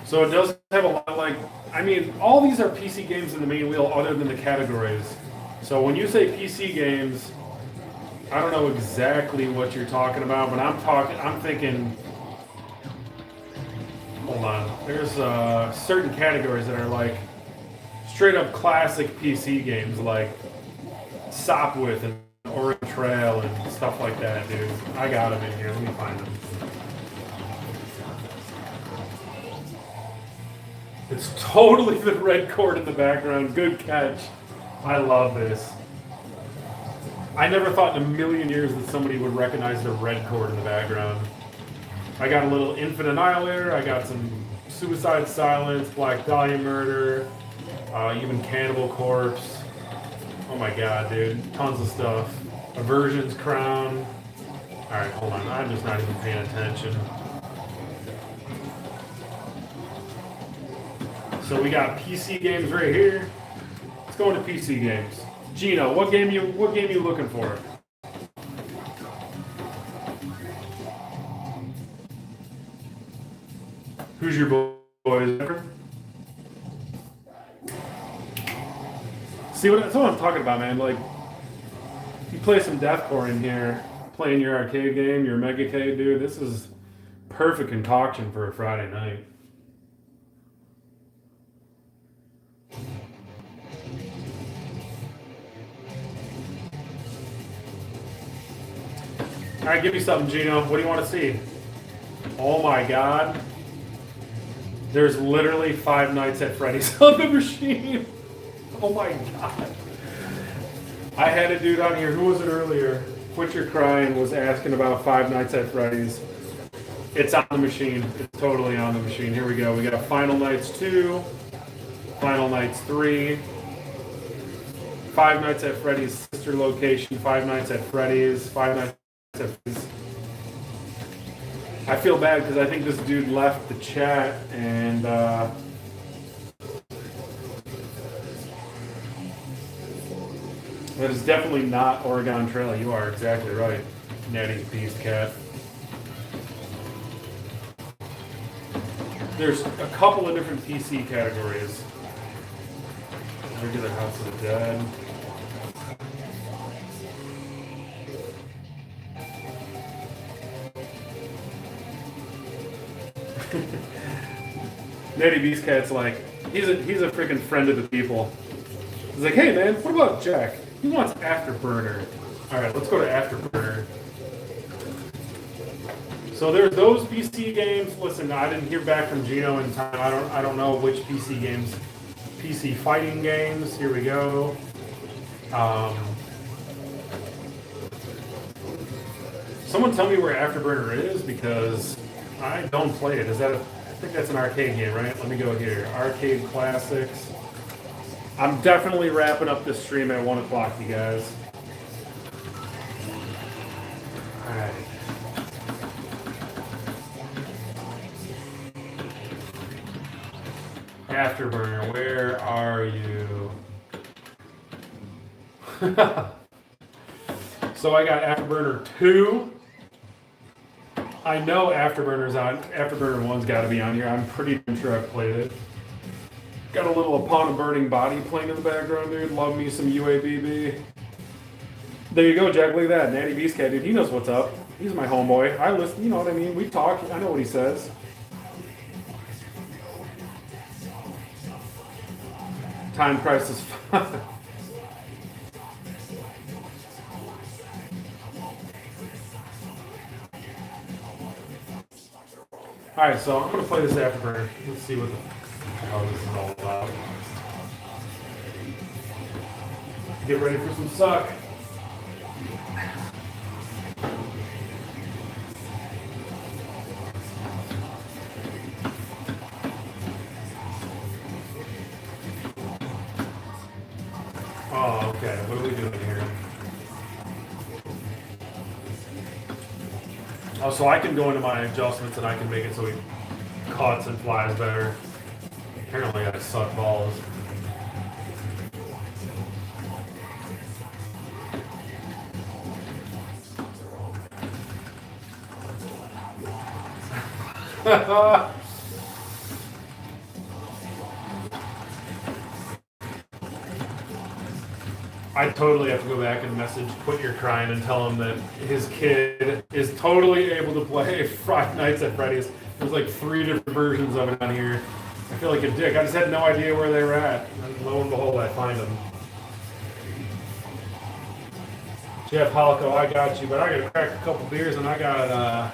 So it does have a lot, like, I mean, all these are PC games in the main wheel other than the categories. So when you say PC games, I don't know exactly what you're talking about, but I'm thinking, hold on, there's certain categories that are like straight up classic PC games, like Sopwith and Oregon Trail and stuff like that, dude. I got them in here, let me find them. It's totally the red cord in the background. Good catch. I love this. I never thought in a million years that somebody would recognize the red cord in the background. I got a little Infinite Annihilator. I got some Suicide Silence, Black Dahlia Murder, even Cannibal Corpse. Oh my god, dude. Tons of stuff. Aversion's Crown. Alright, hold on. I'm just not even paying attention. So we got PC games right here. Let's go into PC games. Gino, what game you looking for? Who's your boys? See that's what I'm talking about, man. Like, you play some deathcore in here, playing your arcade game, your Megacade, dude. This is perfect concoction for a Friday night. All right, give me something, Gino. What do you want to see? Oh my God. There's literally Five Nights at Freddy's on the machine. Oh my God. I had a dude on here, who was it earlier? Quit Your Crying was asking about Five Nights at Freddy's. It's on the machine. It's totally on the machine. Here we go. We got Final Nights 2, Final Nights 3, Five Nights at Freddy's sister location, Five Nights at Freddy's, Five Nights at Freddy's. I feel bad because I think this dude left the chat and that is definitely not Oregon Trail. You are exactly right, Natty Beast Cat. There's a couple of different PC categories. Regular House of the Dead. Natty Beast Cat's like, he's a freaking friend of the people. He's like, hey man, what about Jack? He wants Afterburner. Alright, let's go to Afterburner. So there's those PC games. Listen, I didn't hear back from Gino in time. I don't know which PC games. PC fighting games. Here we go. Someone tell me where Afterburner is because I don't play it. I think that's an arcade game, right? Let me go here. Arcade Classics. I'm definitely wrapping up this stream at 1 o'clock, you guys. Alright. Afterburner, where are you? So I got Afterburner 2. I know Afterburner's on. Afterburner 1's got to be on here. I'm pretty sure I've played it. Got a little Upon a Burning Body playing in the background, dude. Love me some UABB. There you go, Jack. Look at that. Natty Beast Cat, dude. He knows what's up. He's my homeboy. I listen. You know what I mean? We talk. I know what he says. Time Crisis 5. Alright, so I'm going to play this Afterburner. Let's see what the hell this is all about. Get ready for some suck. Oh, okay. What are we doing here? Oh, so I can go into my adjustments and I can make it so he cuts and flies better. Apparently I suck balls. I totally have to go back and message Quit Your Crying and tell him that his kid is totally able to play Five Nights at Freddy's. There's like 3 different versions of it on here. I feel like a dick. I just had no idea where they were at. And lo and behold, I find them. Jeff Halco, I got you, but I gotta crack a couple beers and I got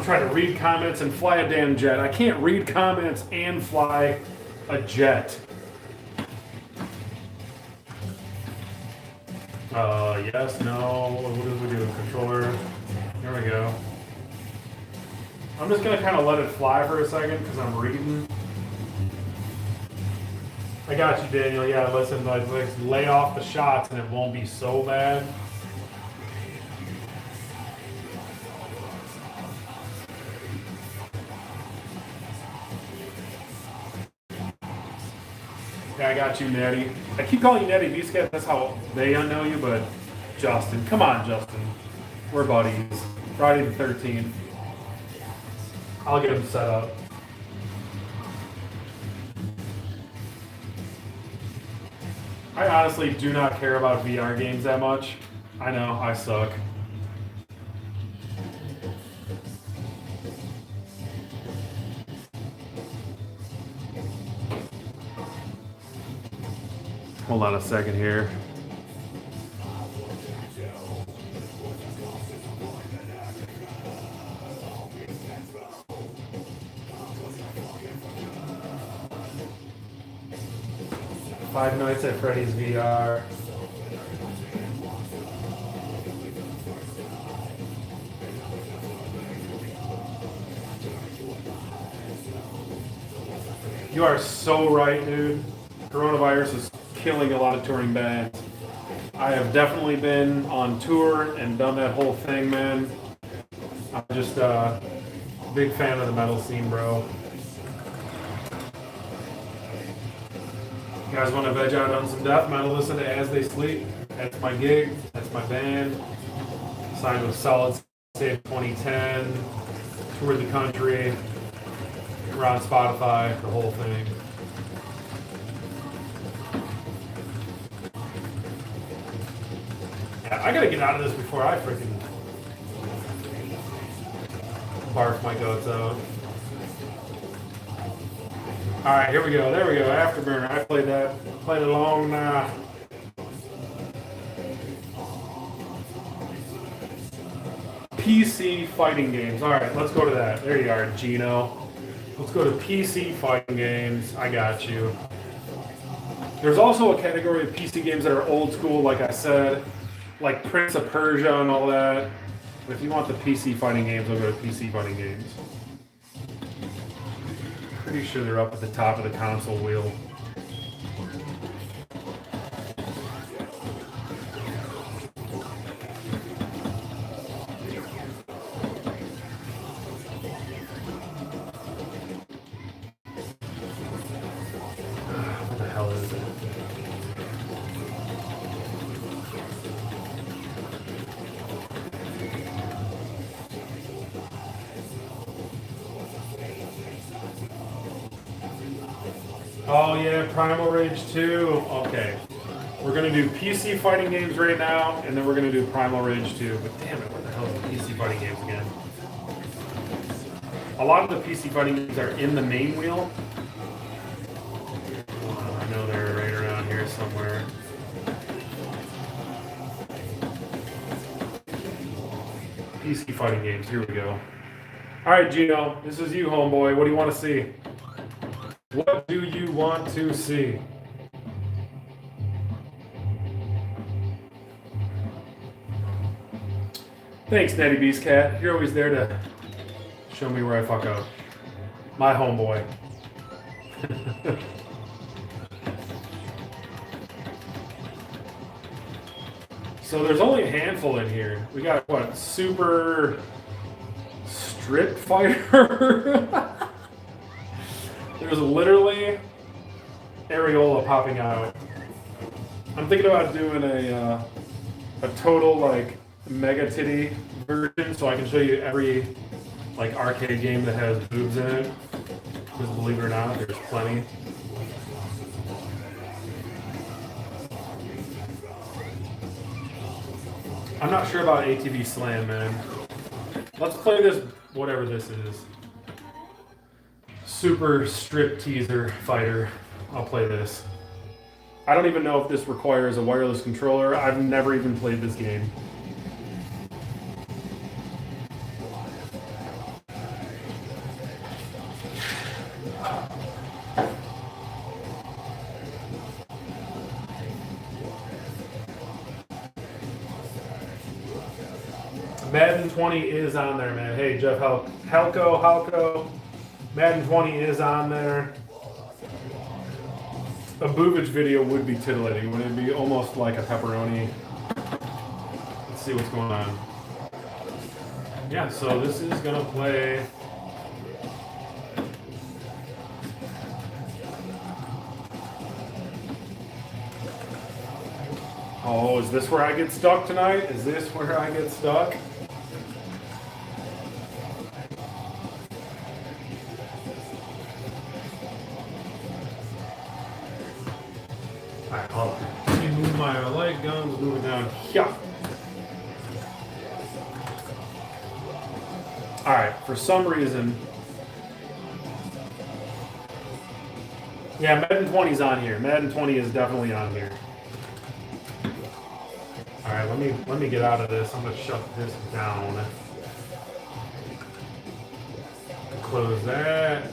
I'm trying to read comments and fly a damn jet. I can't read comments and fly a jet. Yes, no, what did we do? Controller. There we go. I'm just gonna kind of let it fly for a second because I'm reading. I got you, Daniel. Yeah, listen, like lay off the shots and it won't be so bad. Yeah, I got you, Nettie. I keep calling you Nettie Beachheads. That's how they know you, but Justin. Come on, Justin. We're buddies. Friday the 13th. I'll get him set up. I honestly do not care about VR games that much. I know, I suck. Hold on a second here. Five Nights at Freddy's VR. You are so right, dude. Coronavirus is killing a lot of touring bands. I have definitely been on tour and done that whole thing, man. I'm just a big fan of the metal scene, bro. You guys want to veg out on some death metal? Listen to As They Sleep. That's my gig. That's my band. Signed with Solid State 2010. Toured the country. We're on Spotify. The whole thing. Yeah, I gotta get out of this before I freaking barf my guts out. All right, here we go. There we go. Afterburner. I played that. Played it long. PC fighting games. All right, let's go to that. There you are, Gino. Let's go to PC fighting games. I got you. There's also a category of PC games that are old school, like I said, like Prince of Persia and all that. But if you want the PC fighting games, I'll go to PC fighting games. Pretty sure they're up at the top of the console wheel. What the hell is it? Oh yeah, Primal Rage 2. Okay. We're gonna do PC fighting games right now, and then we're gonna do Primal Rage 2. But damn it, what the hell is the PC fighting games again? A lot of the PC fighting games are in the main wheel. I know they're right around here somewhere. PC fighting games, here we go. Alright, Gino, this is you, homeboy. What do you want to see? What do you want to see? Thanks, Nettie Beast Cat. You're always there to show me where I fuck up. My homeboy. So there's only a handful in here. We got what? Super Street Fighter? There's literally areola popping out. I'm thinking about doing a total like mega titty version, so I can show you every like arcade game that has boobs in it. Because believe it or not, there's plenty. I'm not sure about ATV Slam, man. Let's play this, whatever this is. Super Strip Teaser Fighter. I'll play this. I don't even know if this requires a wireless controller. I've never even played this game. Madden 20 is on there, man. Hey, Jeff Halco. Madden 20 is on there. A Boovage video would be titillating. Would it be almost like a pepperoni? Let's see what's going on. Yeah, so this is gonna play. Oh, is this where I get stuck tonight? Is this where I get stuck? Alright, hold on. Let me move my light guns, move it down here. Alright, for some reason. Yeah, Madden 20 is on here. Madden 20 is definitely on here. Alright, let me get out of this. I'm gonna shut this down. Close that.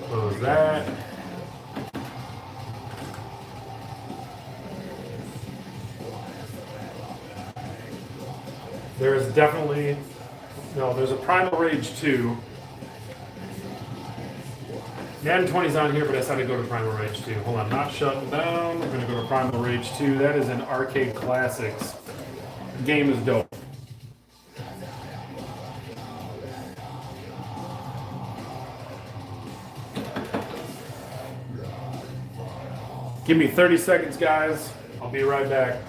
Close that. There's definitely there's a Primal Rage 2. Madden 20's on here, but I decided to go to Primal Rage 2. Hold on, not shutting down. We're gonna go to Primal Rage 2. That is an arcade classics. The game is dope. Give me 30 seconds, guys. I'll be right back.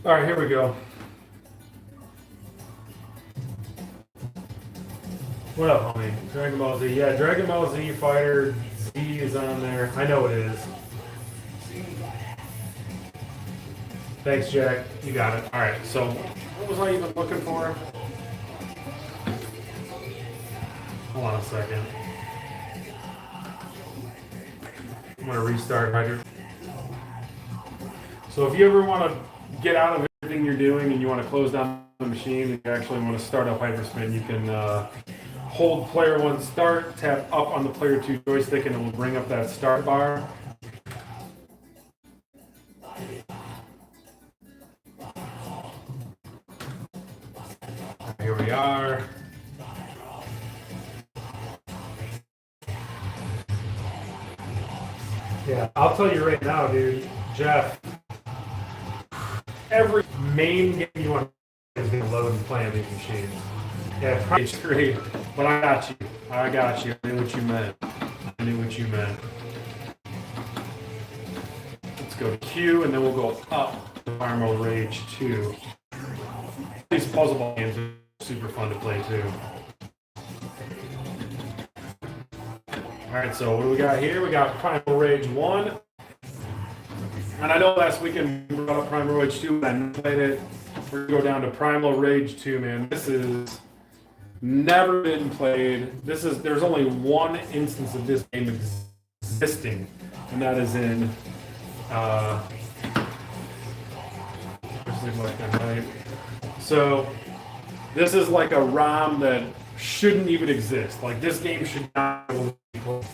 All right, here we go. What up, homie? Dragon Ball Z. Yeah, Dragon Ball Z Fighter Z is on there. I know it is. Thanks, Jack. You got it. All right, so what was I even looking for? Hold on a second. I'm going to restart Hyper. So if you ever want to get out of everything you're doing and you want to close down the machine and you actually want to start up Hyperspin, you can hold player 1 start, tap up on the player 2 joystick, and it will bring up that start bar. Here we are. Yeah, I'll tell you right now, dude, Jeff, every main game you want is going to load and play on these machines. Yeah, probably it's great, but I got you. I got you. I knew what you meant. I knew what you meant. Let's go to Q, and then we'll go up to Primal Rage 2. These puzzle games are super fun to play, too. Alright, so what do we got here? We got Primal Rage 1. And I know last weekend we brought up Primal Rage 2 and I played it. We're going to go down to Primal Rage 2, man. This is never been played. There's only one instance of this game existing, and that is in right? So this is like a ROM that shouldn't even exist. Like, this game should not be close.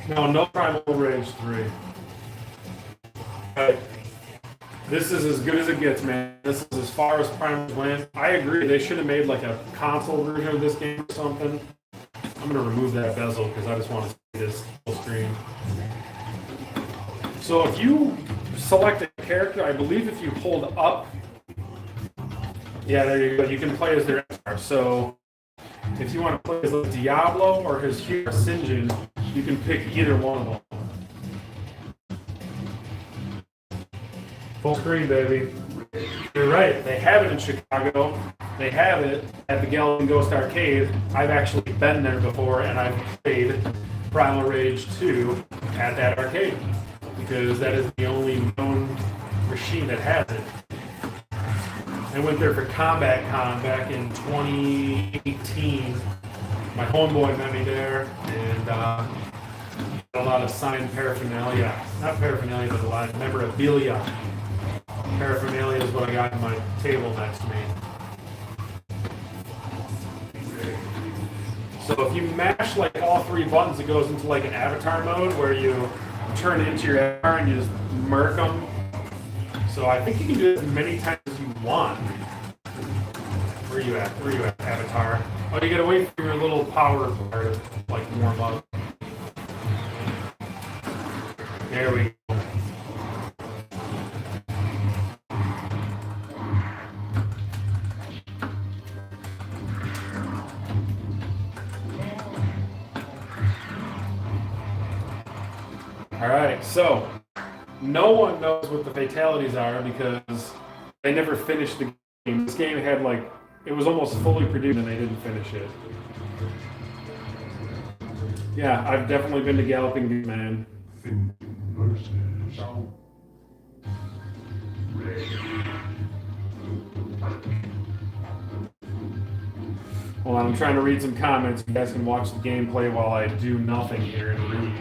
No Primal Rage 3. Okay. This is as good as it gets, man. This is as far as Primal went. I agree. They should have made like a console version of this game or something. I'm going to remove that bezel because I just want to see this full screen. So if you select a character, I believe if you hold up, yeah, there you go. You can play as their avatar. So if you want to play as like Diablo or his hero Sinjin, you can pick either one of them. Full screen, baby. You're right. They have it in Chicago. They have it at the Gallon Ghost Arcade. I've actually been there before, and I've played Primal Rage 2 at that arcade because that is the only known machine that has it. I went there for Kombat Con back in 2018. My homeboy met me there, and got a lot of signed paraphernalia. Not paraphernalia, but a lot of memorabilia. Paraphernalia is what I got on my table next to me. So if you mash like all three buttons, it goes into like an avatar mode where you turn into your avatar and you just murk them. So I think you can do it as many times as you want. Where are you at? Where are you at, avatar? Oh, you gotta wait for your little power bar to like warm up. There we go. All right, so no one knows what the fatalities are because they never finished the game. This game had like, it was almost fully produced and they didn't finish it. Yeah, I've definitely been to Galloping Ghost, man. Hold on, I'm trying to read some comments. You guys can watch the gameplay while I do nothing here and read.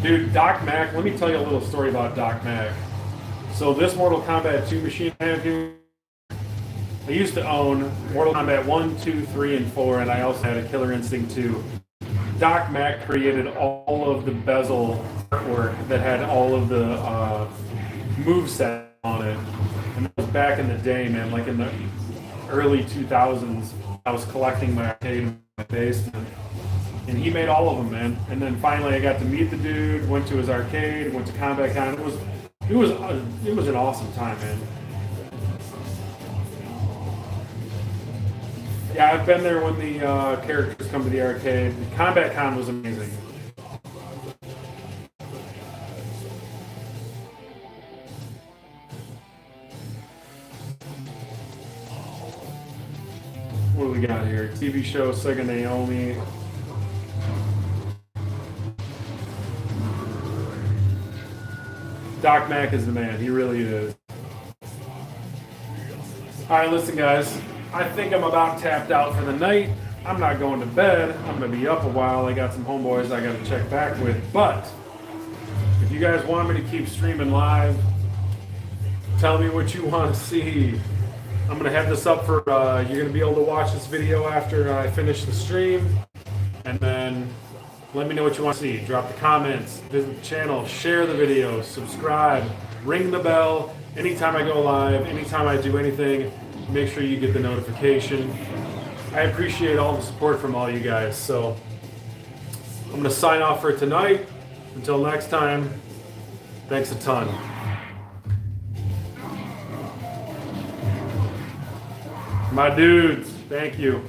Dude, Doc Mac, let me tell you a little story about Doc Mac. So this Mortal Kombat 2 machine I have here, I used to own Mortal Kombat 1, 2, 3, and 4, and I also had a Killer Instinct 2. Doc Mac created all of the bezel artwork that had all of the moveset on it. And that was back in the day, man, like in the early 2000s. I was collecting my arcade in my basement. And he made all of them, man. And then finally I got to meet the dude, went to his arcade, went to Kombat Con. It was an awesome time, man. Yeah, I've been there when the characters come to the arcade. Kombat Con was amazing. What do we got here? TV show, Sega Naomi. Doc Mac is the man. He really is. All right, listen, guys. I think I'm about tapped out for the night. I'm not going to bed. I'm going to be up a while. I got some homeboys I got to check back with. But if you guys want me to keep streaming live, tell me what you want to see. I'm going to have this up for, you're going to be able to watch this video after I finish the stream. And then let me know what you want to see. Drop the comments, visit the channel, share the video, subscribe, ring the bell. Anytime I go live, anytime I do anything, make sure you get the notification. I appreciate all the support from all you guys. So I'm going to sign off for tonight. Until next time, thanks a ton. My dudes, thank you.